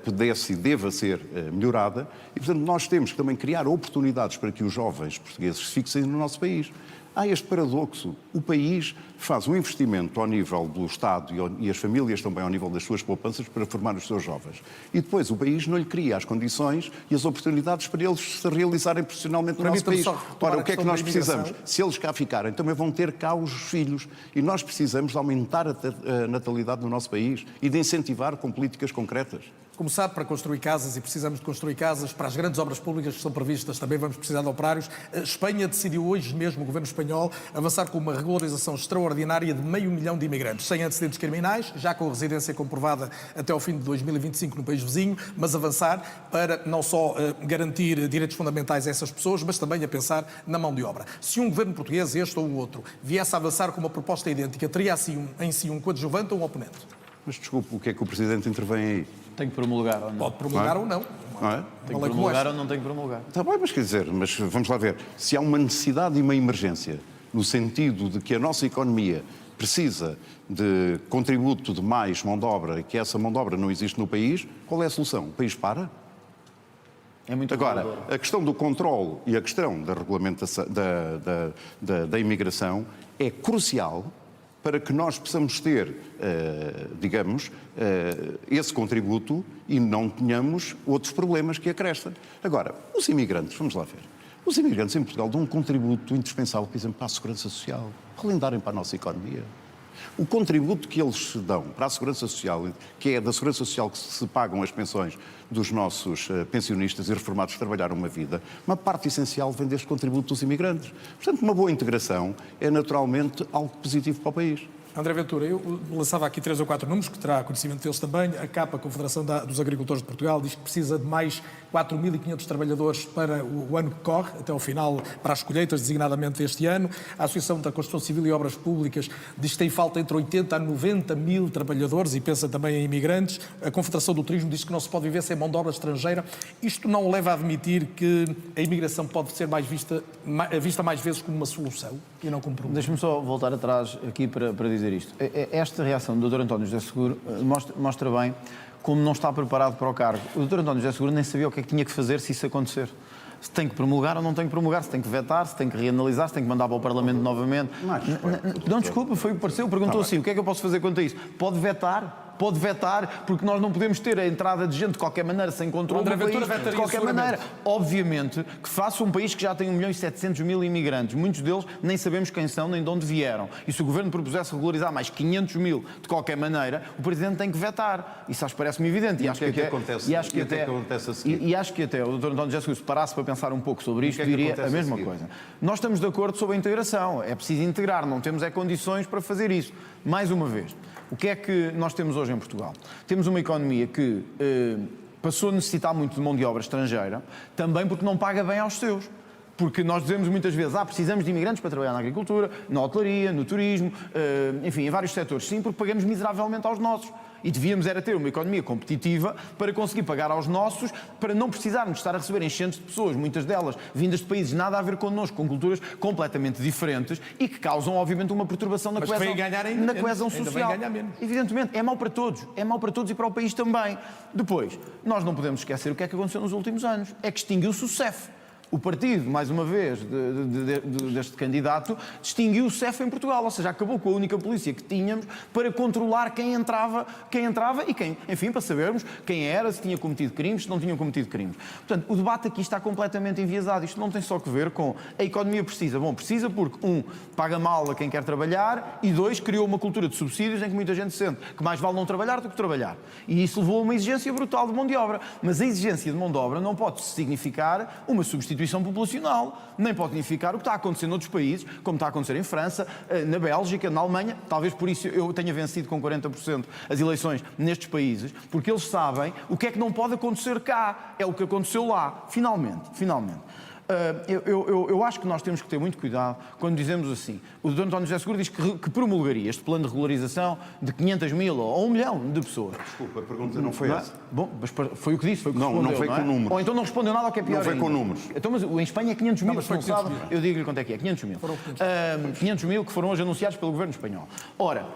pudesse e deva ser melhorada, e portanto nós temos que também criar oportunidades para que os jovens portugueses se fixem no nosso país. Há este paradoxo, o país faz um investimento ao nível do Estado e as famílias também ao nível das suas poupanças para formar os seus jovens. E depois o país não lhe cria as condições e as oportunidades para eles se realizarem profissionalmente no nosso país. Ora, o que é que nós precisamos? Se eles cá ficarem, também vão ter cá os filhos. E nós precisamos de aumentar a natalidade no nosso país e de incentivar com políticas concretas. Como sabe, para construir casas, e precisamos de construir casas, para as grandes obras públicas que são previstas, também vamos precisar de operários. A Espanha decidiu hoje mesmo, o governo espanhol, avançar com uma regularização extraordinária de 500 mil de imigrantes, sem antecedentes criminais, já com residência comprovada até ao fim de 2025 no país vizinho, mas avançar para não só garantir direitos fundamentais a essas pessoas, mas também a pensar na mão de obra. Se um governo português, este ou o outro, viesse a avançar com uma proposta idêntica, teria em si um coadjuvante ou um oponente? Mas desculpe, o que é que o Presidente intervém aí? Tem que promulgar ou não? Pode promulgar ou não. Não é? Tem que promulgar ou não tem que promulgar? Está bem, mas quer dizer, mas vamos lá ver. Se há uma necessidade e uma emergência, no sentido de que a nossa economia precisa de contributo de mais mão de obra e que essa mão de obra não existe no país, qual é a solução? O país para? É muito Agora, regulador. a questão do controle e a questão da regulamentação, da imigração é crucial para que nós possamos ter, digamos, esse contributo e não tenhamos outros problemas que acrescem. Agora, os imigrantes, vamos lá ver. Os imigrantes em Portugal dão um contributo indispensável, por exemplo, para a segurança social, para alentarem para a nossa economia. O contributo que eles dão para a segurança social, que é da segurança social que se pagam as pensões dos nossos pensionistas e reformados que trabalharam uma vida, uma parte essencial vem deste contributo dos imigrantes. Portanto, uma boa integração é naturalmente algo positivo para o país. André Ventura, eu lançava aqui 3 ou 4 números, que terá conhecimento deles também. A CAP, a Confederação dos Agricultores de Portugal, diz que precisa de mais 4.500 trabalhadores para o ano que corre, até ao final, para as colheitas, designadamente este ano. A Associação da Construção Civil e Obras Públicas diz que tem falta entre 80 a 90 mil trabalhadores e pensa também em imigrantes. A Confederação do Turismo diz que não se pode viver sem mão de obra estrangeira. Isto não leva a admitir que a imigração pode ser vista mais vezes como uma solução e não como problema? Deixa-me só voltar atrás aqui para dizer isto. Esta reação do Dr. António José Seguro mostra bem como não está preparado para o cargo. O Dr. António José Seguro nem sabia o que é que tinha que fazer se isso acontecer. Se tem que promulgar ou não tem que promulgar, se tem que vetar, se tem que reanalisar, se tem que mandar para o Parlamento novamente. Não, desculpa, foi o que pareceu. Perguntou assim, o que é que eu posso fazer quanto a isso? Pode vetar, porque nós não podemos ter a entrada de gente de qualquer maneira, sem controle do país, de qualquer maneira. Obviamente que faça um país que já tem 1.700.000 imigrantes, muitos deles nem sabemos quem são nem de onde vieram. E se o Governo propusesse regularizar mais 500.000 de qualquer maneira, o Presidente tem que vetar. Isso acho que parece-me evidente. E acho que acontece a seguir? E acho que até o Dr. António José Seguro, se parasse para pensar um pouco sobre isto, diria a mesma coisa. Nós estamos de acordo sobre a integração. É preciso integrar, não temos condições para fazer isso. Mais uma vez, o que é que nós temos hoje em Portugal? Temos uma economia que passou a necessitar muito de mão de obra estrangeira, também porque não paga bem aos seus. Porque nós dizemos muitas vezes, precisamos de imigrantes para trabalhar na agricultura, na hotelaria, no turismo, enfim, em vários setores. Sim, porque pagamos miseravelmente aos nossos. E devíamos era ter uma economia competitiva para conseguir pagar aos nossos, para não precisarmos de estar a receber enchentes de pessoas, muitas delas vindas de países nada a ver connosco, com culturas completamente diferentes e que causam, obviamente, uma perturbação na coesão social. Evidentemente, é mau para todos. É mau para todos e para o país também. Depois, nós não podemos esquecer o que é que aconteceu nos últimos anos. É que extinguiu-se o CEF. O partido, mais uma vez, deste candidato, distinguiu o CEF em Portugal, ou seja, acabou com a única polícia que tínhamos para controlar quem entrava e quem, enfim, para sabermos quem era, se tinha cometido crimes, se não tinha cometido crimes. Portanto, o debate aqui está completamente enviesado. Isto não tem só que ver com a economia precisa. Bom, precisa porque, paga mal a quem quer trabalhar e, criou uma cultura de subsídios em que muita gente sente que mais vale não trabalhar do que trabalhar. E isso levou a uma exigência brutal de mão de obra. Mas a exigência de mão de obra não pode significar uma substituição populacional, nem pode significar o que está a acontecer noutros países, como está a acontecer em França, na Bélgica, na Alemanha. Talvez por isso eu tenha vencido com 40% as eleições nestes países, porque eles sabem o que é que não pode acontecer cá. É o que aconteceu lá, finalmente. Eu acho que nós temos que ter muito cuidado quando dizemos assim. O Dr. António José Seguro diz que promulgaria este plano de regularização de 500 mil ou 1 milhão de pessoas. Desculpa, a pergunta não foi essa. Bom, mas foi o que disse, foi o que respondeu, não foi com números. Ou então não respondeu nada ao que é pior Não foi ainda. com números. Então, mas em Espanha é 500 mil, mas foi 500 mil. eu digo-lhe quanto é que é, 500 mil. 500 mil que foram hoje anunciados pelo governo espanhol. Ora,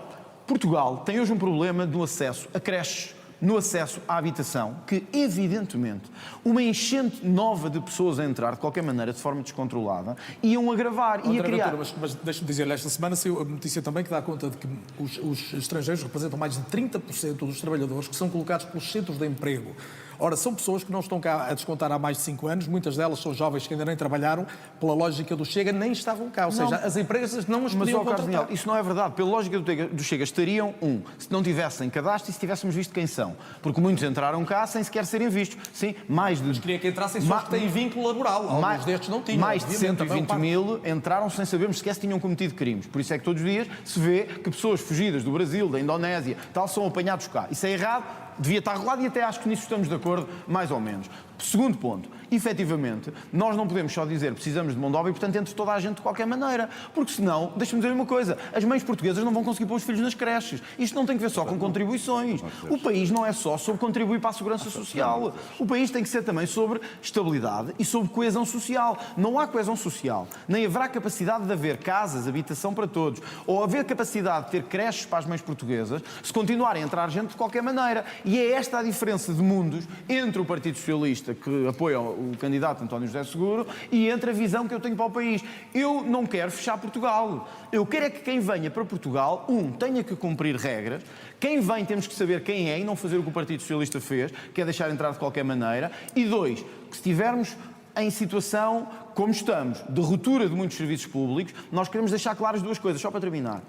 Portugal tem hoje um problema no acesso a creches, no acesso à habitação, que, evidentemente, uma enchente nova de pessoas a entrar, de qualquer maneira, de forma descontrolada, iam agravar, ia criar... Mas deixe-me dizer-lhe, esta semana saiu a notícia também que dá conta de que os estrangeiros representam mais de 30% dos trabalhadores que são colocados pelos centros de emprego. Ora, são pessoas que não estão cá a descontar há mais de 5 anos, muitas delas são jovens que ainda nem trabalharam, pela lógica do Chega, nem estavam cá. Ou seja, as empresas não as podiam contratar. Daniel, isso não é verdade. Pela lógica do Chega, estariam, se não tivessem cadastro e se tivéssemos visto quem são. Porque muitos entraram cá sem sequer serem vistos. Sim, mais de... Mas queria que entrassem pessoas que têm vínculo laboral. Alguns destes não tinham. Mais de 120 mil entraram sem sabermos sequer se tinham cometido crimes. Por isso é que todos os dias se vê que pessoas fugidas do Brasil, da Indonésia, tal, são apanhados cá. Isso é errado. Devia estar regulado e até acho que nisso estamos de acordo, mais ou menos. Segundo ponto, efetivamente, nós não podemos só dizer precisamos de mão de obra e, portanto, entre toda a gente de qualquer maneira. Porque senão, deixa-me dizer uma coisa, as mães portuguesas não vão conseguir pôr os filhos nas creches. Isto não tem que ver só com contribuições. O país não é só sobre contribuir para a segurança social. O país tem que ser também sobre estabilidade e sobre coesão social. Não há coesão social, nem haverá capacidade de haver casas, habitação para todos, ou haver capacidade de ter creches para as mães portuguesas, se continuarem a entrar gente de qualquer maneira. E é esta a diferença de mundos entre o Partido Socialista, que apoia o candidato António José Seguro, e entre a visão que eu tenho para o país. Eu não quero fechar Portugal. Eu quero é que quem venha para Portugal, tenha que cumprir regras. Quem vem temos que saber quem é e não fazer o que o Partido Socialista fez, que é deixar entrar de qualquer maneira. E 2, que se estivermos em situação como estamos, de ruptura de muitos serviços públicos, nós queremos deixar claras 2 coisas, só para terminar.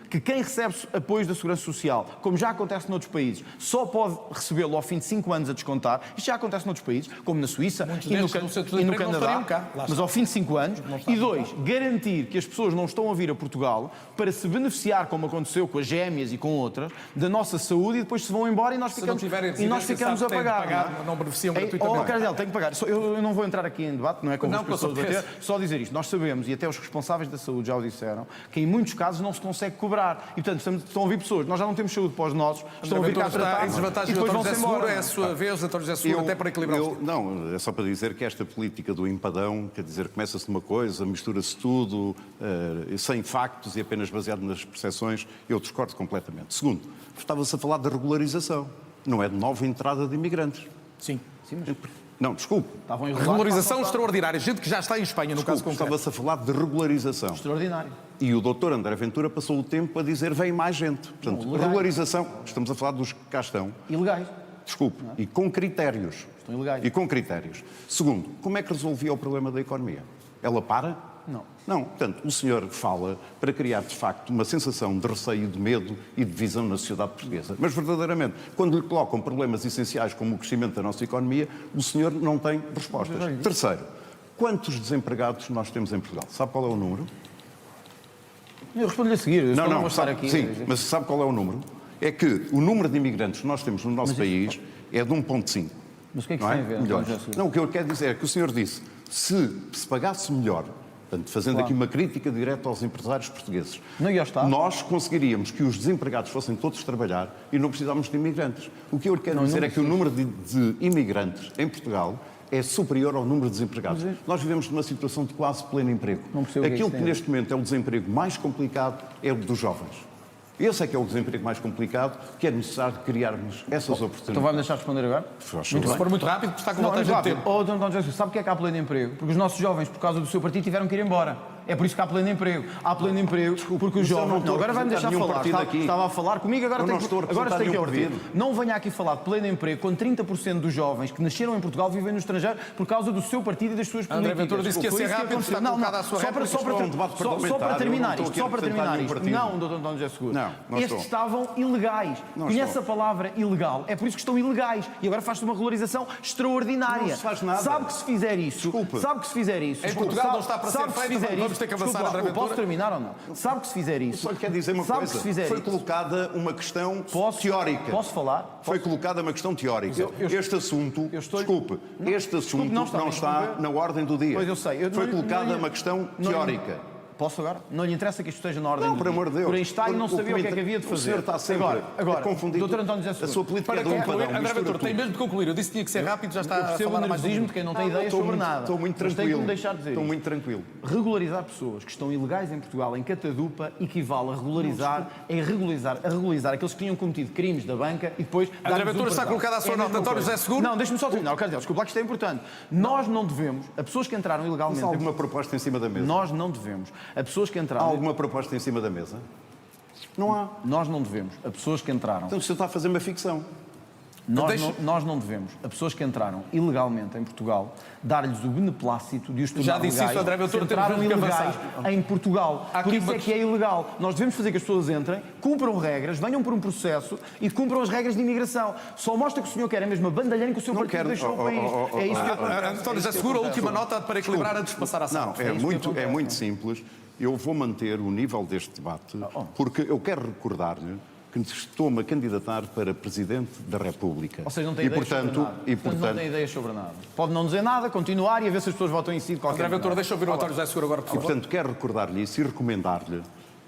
Que quem recebe apoios da Segurança Social, como já acontece noutros países, só pode recebê-lo ao fim de 5 anos a descontar. Isto já acontece noutros países, como na Suíça e no Canadá, mas ao fim de 5 anos. E 2, garantir que as pessoas não estão a vir a Portugal para se beneficiar, como aconteceu com as gêmeas e com outras, da nossa saúde e depois se vão embora e nós ficamos a pagar. Não beneficiam gratuitamente. Tenho que pagar. Eu não vou entrar aqui em debate, não é como só dizer isto. Nós sabemos, e até os responsáveis da saúde já o disseram, que em muitos casos não se consegue cobrar. E, portanto, estão a ouvir pessoas. Nós já não temos saúde para os nossos, estão a vir cá tratar e depois vão-se embora. É a sua vez, António José Seguro, até para equilibrar os... Não, é só para dizer que esta política do empadão, quer dizer, começa-se numa coisa, mistura-se tudo, sem factos e apenas baseado nas percepções, eu discordo completamente. Segundo, estava-se a falar de regularização, não é de nova entrada de imigrantes. Sim. Não, desculpe. Regularização extraordinária. Gente que já está em Espanha, no caso concreto. Estava-se a falar de regularização. Extraordinário. E o doutor André Ventura passou o tempo a dizer vem mais gente. Portanto, regularização, estamos a falar dos que cá estão. Ilegais. Desculpe. E com critérios. Estão ilegais. E com critérios. Segundo, como é que resolvia o problema da economia? Ela para? Não. Portanto, o senhor fala para criar, de facto, uma sensação de receio, de medo e de divisão na sociedade portuguesa. Mas, verdadeiramente, quando lhe colocam problemas essenciais como o crescimento da nossa economia, o senhor não tem respostas. Terceiro, quantos desempregados nós temos em Portugal? Sabe qual é o número? Eu respondo-lhe a seguir. Não vou estar aqui. Sim, mas sabe qual é o número? É que o número de imigrantes que nós temos no nosso país é de 1,5. Mas o que é que não isso tem a ver? Milhões. António José? Não, o que eu quero dizer é que o senhor disse, se pagasse melhor, portanto, fazendo aqui uma crítica direta aos empresários portugueses, Não, e ao Estado? nós conseguiríamos que os desempregados fossem todos trabalhar e não precisávamos de imigrantes. O que eu quero dizer é que o número de imigrantes em Portugal é superior ao número de desempregados. Nós vivemos numa situação de quase pleno emprego. Não percebo o que é que Aquilo isso que tem a ver. neste momento é o desemprego mais complicado é o dos jovens. Esse é que é o desemprego mais complicado, que é necessário criarmos essas Então oportunidades. vai-me deixar responder agora? Se for muito rápido, porque está com Não, vontade muito de rápido. tempo. António José, sabe o que é que há pleno emprego? Porque os nossos jovens, por causa do seu partido, tiveram que ir embora. É por isso que há pleno emprego. Há pleno emprego porque os mas eu não jovens... estou a agora vai-me deixar representar nenhum falar. partido aqui. Estava a falar comigo, agora Eu tem não estou a agora representar tem que nenhum ouvir. partido. Não venha aqui falar de pleno emprego quando 30% dos jovens que nasceram em Portugal vivem no estrangeiro por causa do seu partido e das suas políticas. André Ventura disse que ia Foi ser isso rápido, aconteceu. está colocada a sua réplica. Só Isto é um debate para parlamentar, terminar eu não isto, estou só para aqui a terminar representar isto. nenhum Não, doutor António José Seguro. Não Estes estou. estavam ilegais. Não Conhece estou. a palavra ilegal? É por isso que estão ilegais. E agora faz-se uma regularização extraordinária. Não se faz nada. Sabe que se fizer isso... Desculpe. Sabe que se fizer isso... Em Portugal não está para ser sabe que se feito, fizer vamos isso- ter que avançar, Desculpe lá, André Ventura. posso terminar ou não? Sabe que se fizer isso... Só lhe quero dizer uma sabe coisa. que se fizer Foi isso... colocada uma questão Posso- teórica. Posso falar? Foi colocada uma questão teórica. Este assunto, estou- este assunto não não está a está responder. na ordem do dia. Pois eu sei. Foi colocada uma questão teórica. Posso agora? Não lhe interessa que isto esteja na ordem Não, do por dia. amor de Deus. Por Einstein não sabia o que é que havia de O fazer. senhor está sempre agora, a confundir doutor António José a Seguro, sua política Para de um concluir, padrão. André mistura Ventura, tem tudo. mesmo de concluir. Eu disse que tinha que ser rápido, já está Eu a percebo o falar há mais nervosismo de quem não tem ideias Estou sobre muito- nada. Estou muito Mas tem que tranquilo. me deixar dizer Estou isto. muito tranquilo. Regularizar pessoas que estão ilegais em Portugal em catadupa equivale a regularizar aqueles que tinham cometido crimes da banca e depois... André dar-lhes Ventura um está perdão. colocada a sua É nota. mesma António coisa. José Seguro? Não, deixe-me só terminar. Eu quero dizer, desculpa, que isto é importante. Nós não devemos, a pessoas que entraram ilegalmente... Há alguma proposta em cima da mesa? Nós não devemos. A pessoas que Há entraram... alguma proposta em cima da mesa? Não há. Nós não devemos. A pessoas que entraram... Então o senhor está a fazer uma ficção. Nós não devemos, a pessoas que entraram ilegalmente em Portugal, dar-lhes o beneplácito de os tornar Já disse legais, isso, André Ventura, se entraram temos mesmo que ilegais em Portugal. Há Por aqui isso uma é que é ilegal. Nós devemos fazer que as pessoas entrem, cumpram regras, venham por um processo e cumpram as regras de imigração. Só mostra que o senhor quer a mesma bandalheira que o seu Não partido quero- deixou o país. É isso que acontece. António José Seguro, a última nota para equilibrar antes de passar à sala. Não, é muito simples. Eu vou manter o nível deste debate, porque eu quero recordar-lhe que estou-me a candidatar para Presidente da República. Ou seja, não tem ideias sobre nada. Portanto, não tem ideias sobre nada. Pode não dizer nada, continuar e a ver se as pessoas votam em si de qualquer André Ventura, maneira. deixa eu ouvir o António José Seguro agora, por favor. Portanto, quero recordar-lhe isso e recomendar-lhe.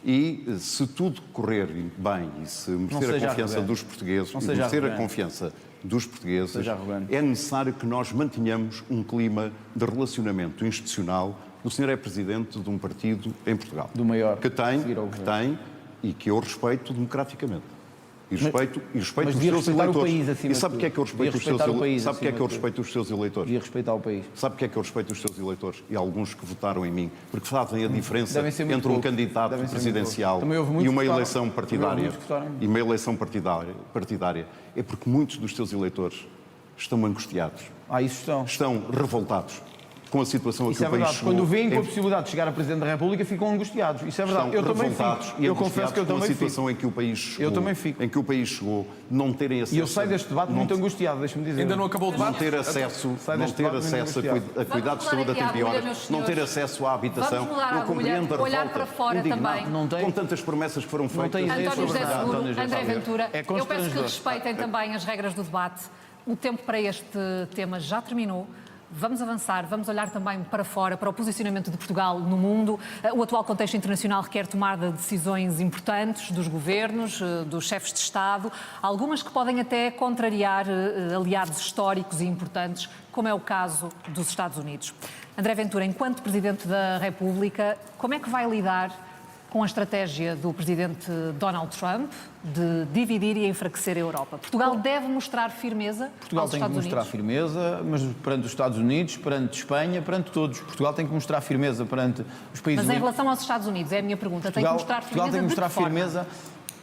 E se tudo correr bem e se merecer a seja confiança arrogante. dos portugueses, Não e seja merecer a arrogante. confiança dos portugueses, Seja arrogante. é necessário que nós mantenhamos um clima de relacionamento institucional. O senhor é presidente de um partido em Portugal. Do maior, Que tem, seguir ao que governo. tem e que eu respeito democraticamente. E respeito mas os devia seus respeitar o eleitores. país acima E de sabe tudo. porque é que eu respeito Devia os seus respeitar o país eleitores? Sabe porque é acima que eu de tudo. respeito os seus eleitores? Devia respeitar o país. Sabe porque é que eu respeito os seus eleitores e alguns que votaram em mim? Porque fazem a diferença Devem ser muito entre um poucos. candidato Devem ser muito presidencial poucos. Também houve e muitos uma que votaram. eleição Também houve partidária. muitos que votaram em mim. E uma eleição partidária. É porque muitos dos seus eleitores estão angustiados, Isso estão. estão revoltados com a situação a Isso que é o país verdade. chegou. Quando veem com a possibilidade de chegar a Presidente da República, ficam angustiados. Isso é verdade. Estão Eu também revoltados fico. e Eu confesso que eu angustiados com a também situação fico. em que o país chegou. Eu também fico. Em que o país chegou, não terem acesso. E eu saio deste debate muito angustiado, deixa-me dizer. Ainda não acabou o Não debate? ter acesso, Sai não deste ter debate muito acesso angustiado. a cuidados de Vamos saúde a mudar tempo aqui e a horas, agulha, meus não ter senhores. acesso à habitação. Vamos mudar a Eu agulha, compreendo a olhar revolta, para fora indignado. também. Não tem- Com tantas promessas que foram feitas. tem ideias António sobre José nada, Seguro, António José André Seguro. Ventura, É eu peço que constrangedor. respeitem também as regras do debate. O tempo para este tema já terminou. Vamos avançar, vamos olhar também para fora, para o posicionamento de Portugal no mundo. O atual contexto internacional requer tomada de decisões importantes dos governos, dos chefes de Estado, algumas que podem até contrariar aliados históricos e importantes, como é o caso dos Estados Unidos. André Ventura, enquanto Presidente da República, como é que vai lidar com a estratégia do Presidente Donald Trump de dividir e enfraquecer a Europa? Portugal deve mostrar firmeza Portugal aos tem que Estados mostrar Unidos? firmeza, mas perante os Estados Unidos, perante Espanha, perante todos. Portugal tem que mostrar firmeza perante os países Mas em unidos. relação aos Estados Unidos, é a minha pergunta, tem que mostrar firmeza Portugal tem que mostrar de que forma? firmeza.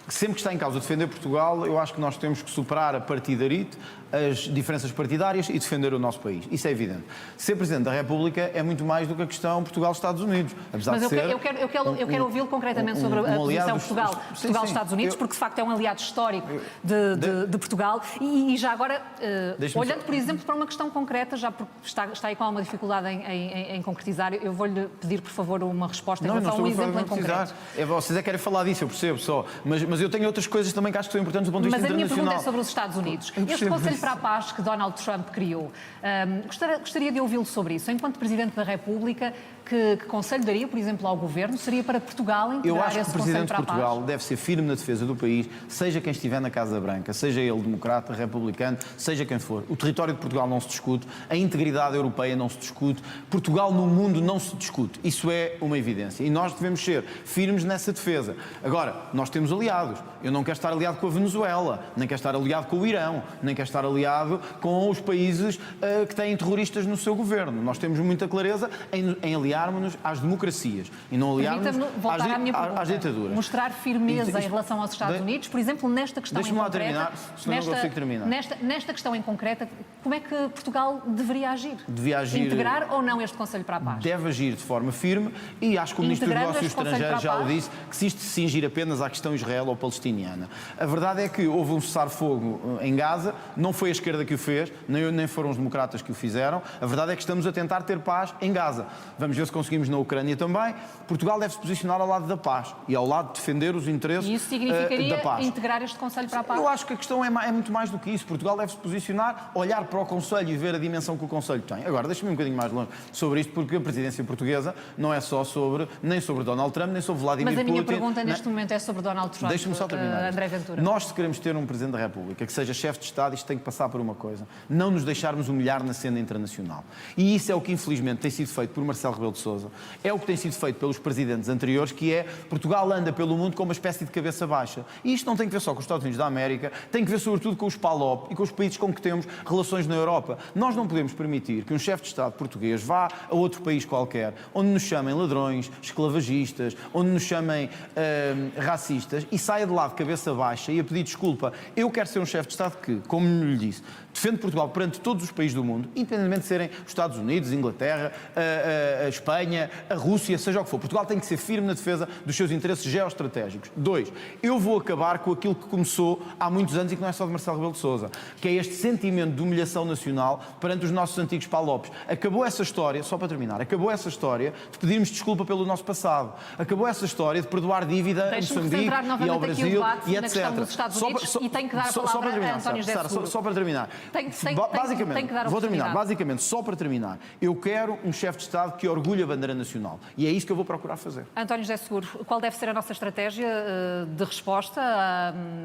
Sempre que está em causa defender Portugal, eu acho que nós temos que superar a partidarite, as diferenças partidárias e defender o nosso país. Isso é evidente. Ser Presidente da República é muito mais do que a questão Portugal-Estados Unidos. Apesar Mas de ser eu quero ouvi-lo concretamente sobre a aliado posição dos- Portugal-Estados Unidos, porque de facto é um aliado histórico de Portugal. E já agora, Deixa-me olhando, só- por exemplo, para uma questão concreta, já porque está aí com alguma dificuldade em concretizar, eu vou-lhe pedir, por favor, uma resposta em Não, relação a um estou a exemplo em precisar. concreto. Vocês querem falar disso, eu percebo só. Mas mas eu tenho outras coisas também que acho que são importantes do ponto de vista Mas a minha internacional. pergunta é sobre os Estados Unidos. Este percebo Conselho isso. para a Paz que Donald Trump criou, gostaria de ouvi-lo sobre isso. Enquanto Presidente da República, que conselho daria, por exemplo, ao Governo? Seria para Portugal Eu integrar acho que o esse Conselho Presidente de para a Paz? Portugal deve ser firme na defesa do país, seja quem estiver na Casa Branca, seja ele democrata, republicano, seja quem for. O território de Portugal não se discute, a integridade europeia não se discute, Portugal no mundo não se discute. Isso é uma evidência. E nós devemos ser firmes nessa defesa. Agora, nós temos aliados. Eu não quero estar aliado com a Venezuela, nem quero estar aliado com o Irão, nem quero estar aliado com os países que têm terroristas no seu governo. Nós temos muita clareza em aliarmos-nos às democracias e não aliarmos Permita-me voltar à minha pergunta. às ditaduras. Mostrar firmeza Isto- em relação aos Estados Unidos, por exemplo, nesta questão em Deixa-me lá concreta. terminar, senão não consigo terminar. Nesta questão em concreta, como é que Portugal deveria agir? Devia agir- Integrar ou não este Conselho para a Paz? Deve agir de forma firme e acho que o Ministro dos Integrando Negócios este Conselho Estrangeiros já para a o Paz? disse, que se isto se cingir apenas à questão israelo ou palestiniana. A verdade é que houve um cessar-fogo em Gaza, não foi a esquerda que o fez, nem foram os democratas que o fizeram. A verdade é que estamos a tentar ter paz em Gaza. Vamos ver se conseguimos na Ucrânia também. Portugal deve se posicionar ao lado da paz e ao lado de defender os interesses E isso da significaria paz. integrar este Conselho para a Paz? Eu acho que a questão é muito mais do que isso. Portugal deve se posicionar, olhar para o Conselho e ver a dimensão que o Conselho tem. Agora, deixa-me um bocadinho mais longe sobre isto, porque a presidência portuguesa não é só nem sobre Donald Trump, nem sobre Vladimir Mas a Putin. minha pergunta neste momento é sobre Donald Trump. Deixa-me só terminar. André Ventura. Nós, se queremos ter um Presidente da República que seja chefe de Estado, isto tem que passar por uma coisa: não nos deixarmos humilhar na cena internacional. E isso é o que, infelizmente, tem sido feito por Marcelo Rebelo de Sousa, é o que tem sido feito pelos presidentes anteriores, que é Portugal anda pelo mundo com uma espécie de cabeça baixa. E isto não tem que ver só com os Estados Unidos da América, tem que ver sobretudo com os PALOP e com os países com que temos relações na Europa. Nós não podemos permitir que um chefe de Estado português vá a outro país qualquer, onde nos chamem ladrões, esclavagistas, onde nos chamem racistas, e saia de lá de cabeça baixa e a pedir desculpa. Eu quero ser um chefe de Estado que, como lhe disse, defende Portugal perante todos os países do mundo, independentemente de serem os Estados Unidos, a Inglaterra, a Espanha, a Rússia, seja o que for. Portugal tem que ser firme na defesa dos seus interesses geoestratégicos. 2, eu vou acabar com aquilo que começou há muitos anos e que não é só de Marcelo Rebelo de Sousa, que é este sentimento de humilhação nacional perante os nossos antigos PALOPs. Acabou essa história, só para terminar, acabou essa história de pedirmos desculpa pelo nosso passado. Acabou essa história de perdoar dívida a Deixe-me Moçambique centrar e ao novamente aqui o Brasil debate e na etc. questão dos Estados Unidos e tenho que dar a palavra a António José Sara, Seguro. só para terminar. Tem que dar a Vou oportunidade. terminar. Basicamente, só para terminar, eu quero um chefe de Estado que orgulhe a bandeira nacional. E é isso que eu vou procurar fazer. António José Seguro, qual deve ser a nossa estratégia de resposta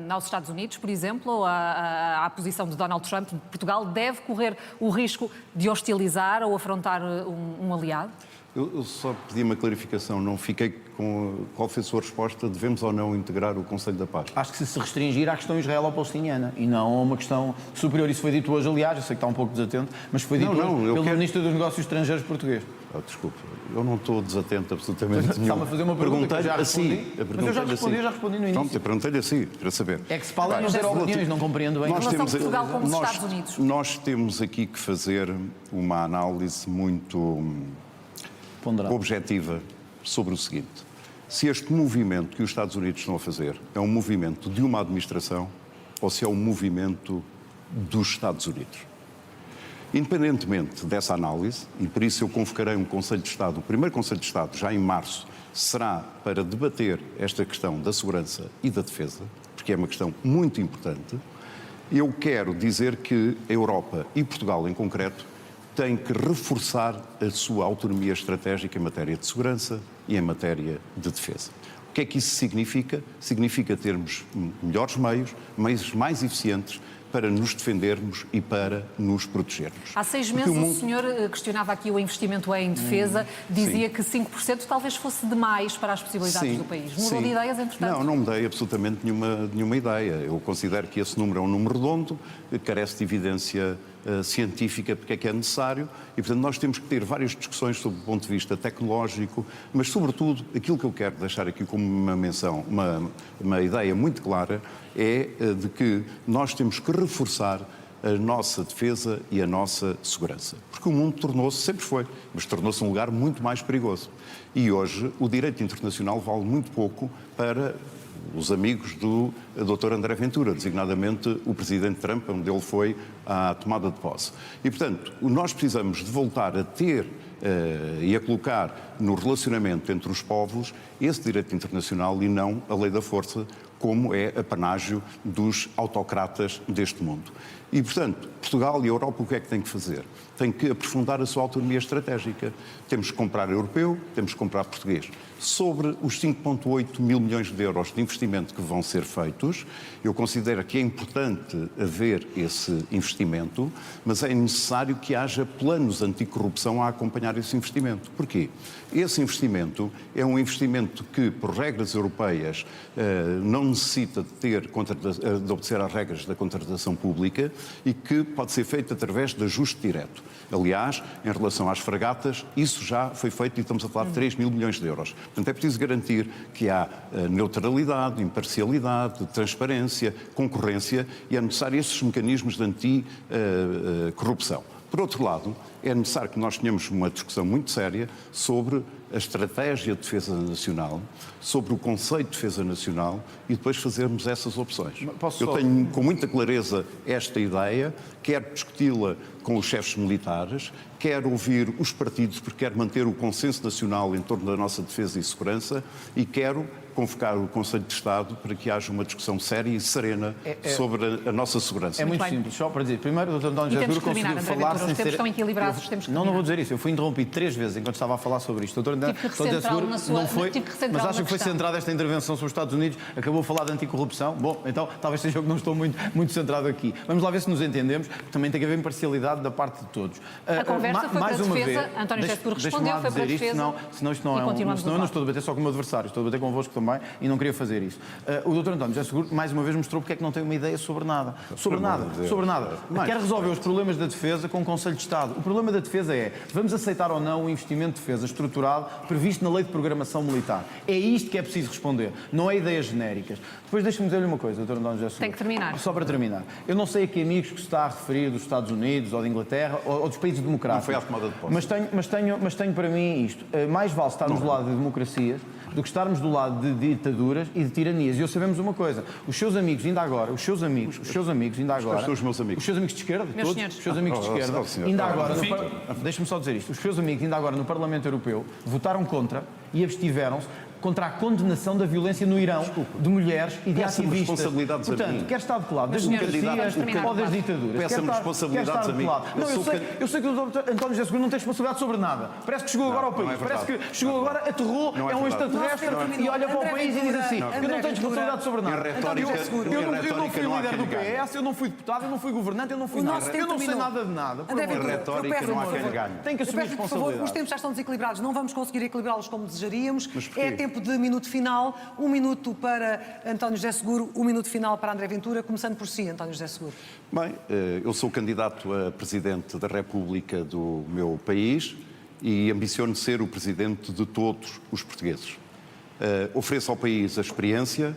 aos Estados Unidos, por exemplo, à posição de Donald Trump? Portugal deve correr o risco de hostilizar ou afrontar um aliado? Eu só pedi uma clarificação, não fiquei com qual foi a sua resposta, devemos ou não integrar o Conselho da Paz? Acho que se restringir à questão israelo-palestiniana e não a uma questão superior. Isso foi dito hoje, aliás, eu sei que está um pouco desatento, mas foi dito hoje pelo Ministro dos Negócios Estrangeiros português. Desculpe, eu não estou desatento absolutamente nenhum. Está-me a fazer uma pergunta que eu já respondi. Assim, Mas eu já respondi no início. Pronto, eu perguntei-lhe assim, para saber. É que se para além de ter opiniões, não compreendo bem. Em relação a Portugal com os Estados Unidos. Nós temos aqui que fazer uma análise muito Ponderado. objetiva sobre o seguinte: se este movimento que os Estados Unidos estão a fazer é um movimento de uma administração ou se é um movimento dos Estados Unidos. Independentemente dessa análise, e por isso eu convocarei um Conselho de Estado, o primeiro Conselho de Estado, já em março, será para debater esta questão da segurança e da defesa, porque é uma questão muito importante. Eu quero dizer que a Europa e Portugal em concreto têm que reforçar a sua autonomia estratégica em matéria de segurança e em matéria de defesa. O que é que isso significa? Significa termos melhores meios mais eficientes para nos defendermos e para nos protegermos. Há 6 meses o senhor questionava aqui o investimento em defesa, dizia que 5% talvez fosse demais para as possibilidades do país. Mudou de ideias, entretanto? Não mudei absolutamente nenhuma ideia. Eu considero que esse número é um número redondo, carece de evidência científica porque é que é necessário e, portanto, nós temos que ter várias discussões sobre o ponto de vista tecnológico, mas, sobretudo, aquilo que eu quero deixar aqui como uma menção, uma ideia muito clara, é de que nós temos que reforçar a nossa defesa e a nossa segurança. Porque o mundo tornou-se, sempre foi, mas tornou-se um lugar muito mais perigoso. E hoje o direito internacional vale muito pouco para os amigos do Dr. André Ventura, designadamente o Presidente Trump, onde ele foi à tomada de posse. E, portanto, nós precisamos de voltar a ter e a colocar no relacionamento entre os povos esse direito internacional e não a lei da força, como é apanágio dos autocratas deste mundo. E, portanto, Portugal e a Europa o que é que têm que fazer? Têm que aprofundar a sua autonomia estratégica. Temos que comprar europeu, temos que comprar português. Sobre os 5,8 mil milhões de euros de investimento que vão ser feitos, eu considero que é importante haver esse investimento, mas é necessário que haja planos anticorrupção a acompanhar esse investimento. Porquê? Esse investimento é um investimento que, por regras europeias, não necessita de obedecer às regras da contratação pública e que pode ser feito através de ajuste direto. Aliás, em relação às fragatas, isso já foi feito e estamos a falar de 3 mil milhões de euros. Portanto, é preciso garantir que há neutralidade, imparcialidade, transparência, concorrência e é necessário esses mecanismos de anticorrupção. Por outro lado, é necessário que nós tenhamos uma discussão muito séria sobre a estratégia de defesa nacional, sobre o conceito de defesa nacional e depois fazermos essas opções. Eu tenho com muita clareza esta ideia, quero discuti-la com os chefes militares, quero ouvir os partidos porque quero manter o consenso nacional em torno da nossa defesa e segurança e quero convocar o Conselho de Estado para que haja uma discussão séria e serena sobre a nossa segurança. É muito simples, só para dizer. Primeiro, o Dr. António José Seguro conseguiu falar sem ser... Os tempos estão equilibrados, temos que Não vou dizer isso. Eu fui interrompido 3 vezes enquanto estava a falar sobre isto. Tive que recentrar-lo na sua... Não foi, mas acho que foi questão. centrada esta intervenção sobre os Estados Unidos, acabou a falar de anticorrupção. Bom, então talvez seja eu que não estou muito centrado aqui. Vamos lá ver se nos entendemos, porque também tem que haver imparcialidade da parte de todos. A conversa foi para a defesa, António José Seguro respondeu, foi para a defesa. Senão isto não é senão eu não estou a debater só com o meu adversário, estou a debater convosco também e não queria fazer isso. O Dr. António José Seguro, mais uma vez, mostrou porque é que não tem uma ideia sobre nada. Sobre nada. Quer resolver os problemas da defesa com o Conselho de Estado. O problema da defesa é, vamos aceitar ou não o investimento de defesa estruturado previsto na Lei de Programação Militar. É isto que é preciso responder, não é ideias genéricas. Depois deixe-me dizer-lhe uma coisa, Dr. António José Seguro. Tem que terminar. Só para terminar. Eu não sei a que amigos que se está a referir dos Estados Unidos ou da Inglaterra ou dos países democráticos. Não foi à tomada de posse. Mas tenho para mim isto. Mais vale estarmos do lado de democracias do que estarmos do lado de ditaduras e de tiranias. E eu sabemos uma coisa, os seus amigos ainda agora, os seus amigos ainda agora... Quais são os meus amigos? Os seus amigos de esquerda, meus todos, senhores. os seus amigos de esquerda, ainda agora... Deixe-me só dizer isto, os seus amigos ainda agora no Parlamento Europeu votaram contra e abstiveram-se contra a condenação da violência no Irão, de mulheres e de Peça-me ativistas. responsabilidades a Portanto, mim. quer estar de lado das senhores, democracias ou das ditaduras. Peça-me responsabilidades a mim. Não, eu sei que o Dr. António José Seguro não tem responsabilidade sobre nada. Parece que chegou agora ao país. Parece que chegou agora, aterrou, é um extraterrestre e olha para o país e diz assim, eu não tenho responsabilidade sobre nada. Eu não fui líder do PS, eu não fui deputado, eu não fui governante, eu não fui nada. Eu não sei nada de nada. Em retórica não há quem ganhe. Tem que assumir Por favor, os responsabilidade. tempos já estão desequilibrados, não vamos conseguir equilibrá-los como desejaríamos. Mas porquê? É tempo de minuto final, 1 minuto para António José Seguro, 1 minuto final para André Ventura, começando por si, António José Seguro. Bem, eu sou candidato a Presidente da República do meu país e ambiciono ser o Presidente de todos os portugueses. Ofereço ao país a experiência,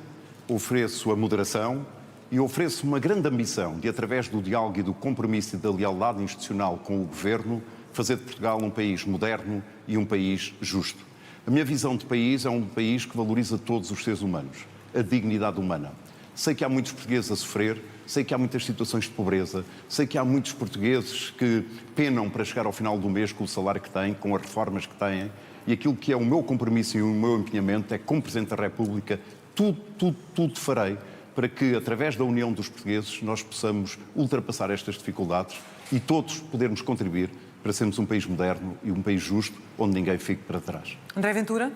ofereço a moderação e ofereço uma grande ambição de, através do diálogo e do compromisso e da lealdade institucional com o Governo, fazer de Portugal um país moderno e um país justo. A minha visão de país é um país que valoriza todos os seres humanos, a dignidade humana. Sei que há muitos portugueses a sofrer, sei que há muitas situações de pobreza, sei que há muitos portugueses que penam para chegar ao final do mês com o salário que têm, com as reformas que têm, e aquilo que é o meu compromisso e o meu empenhamento é que, como Presidente da República, tudo farei para que, através da união dos portugueses, nós possamos ultrapassar estas dificuldades e todos podermos contribuir para sermos um país moderno e um país justo, onde ninguém fique para trás. André Ventura?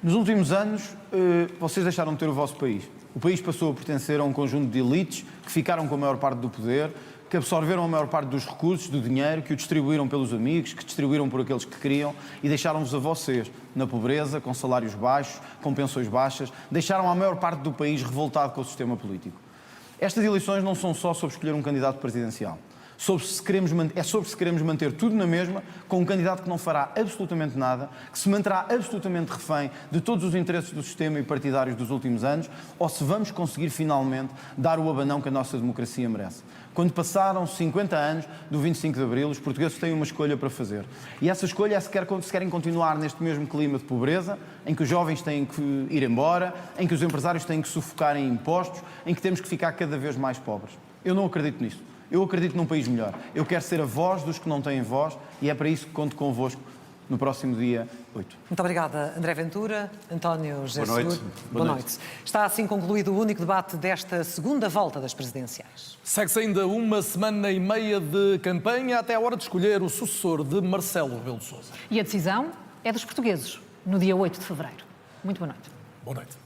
Nos últimos anos, vocês deixaram de ter o vosso país. O país passou a pertencer a um conjunto de elites que ficaram com a maior parte do poder, que absorveram a maior parte dos recursos, do dinheiro, que o distribuíram pelos amigos, que distribuíram por aqueles que queriam e deixaram-vos a vocês na pobreza, com salários baixos, com pensões baixas, deixaram a maior parte do país revoltado com o sistema político. Estas eleições não são só sobre escolher um candidato presidencial. É sobre se queremos manter tudo na mesma, com um candidato que não fará absolutamente nada, que se manterá absolutamente refém de todos os interesses do sistema e partidários dos últimos anos, ou se vamos conseguir finalmente dar o abanão que a nossa democracia merece. Quando passaram 50 anos do 25 de Abril, os portugueses têm uma escolha para fazer. E essa escolha é se querem continuar neste mesmo clima de pobreza, em que os jovens têm que ir embora, em que os empresários têm que sufocar em impostos, em que temos que ficar cada vez mais pobres. Eu não acredito nisso. Eu acredito num país melhor. Eu quero ser a voz dos que não têm voz e é para isso que conto convosco no próximo dia 8. Muito obrigada, André Ventura, António José Boa noite. Seguro. Boa noite. Está assim concluído o único debate desta segunda volta das presidenciais. Segue-se ainda uma semana e meia de campanha até a hora de escolher o sucessor de Marcelo Rebelo de Sousa. E a decisão é dos portugueses, no dia 8 de fevereiro. Muito boa noite. Boa noite.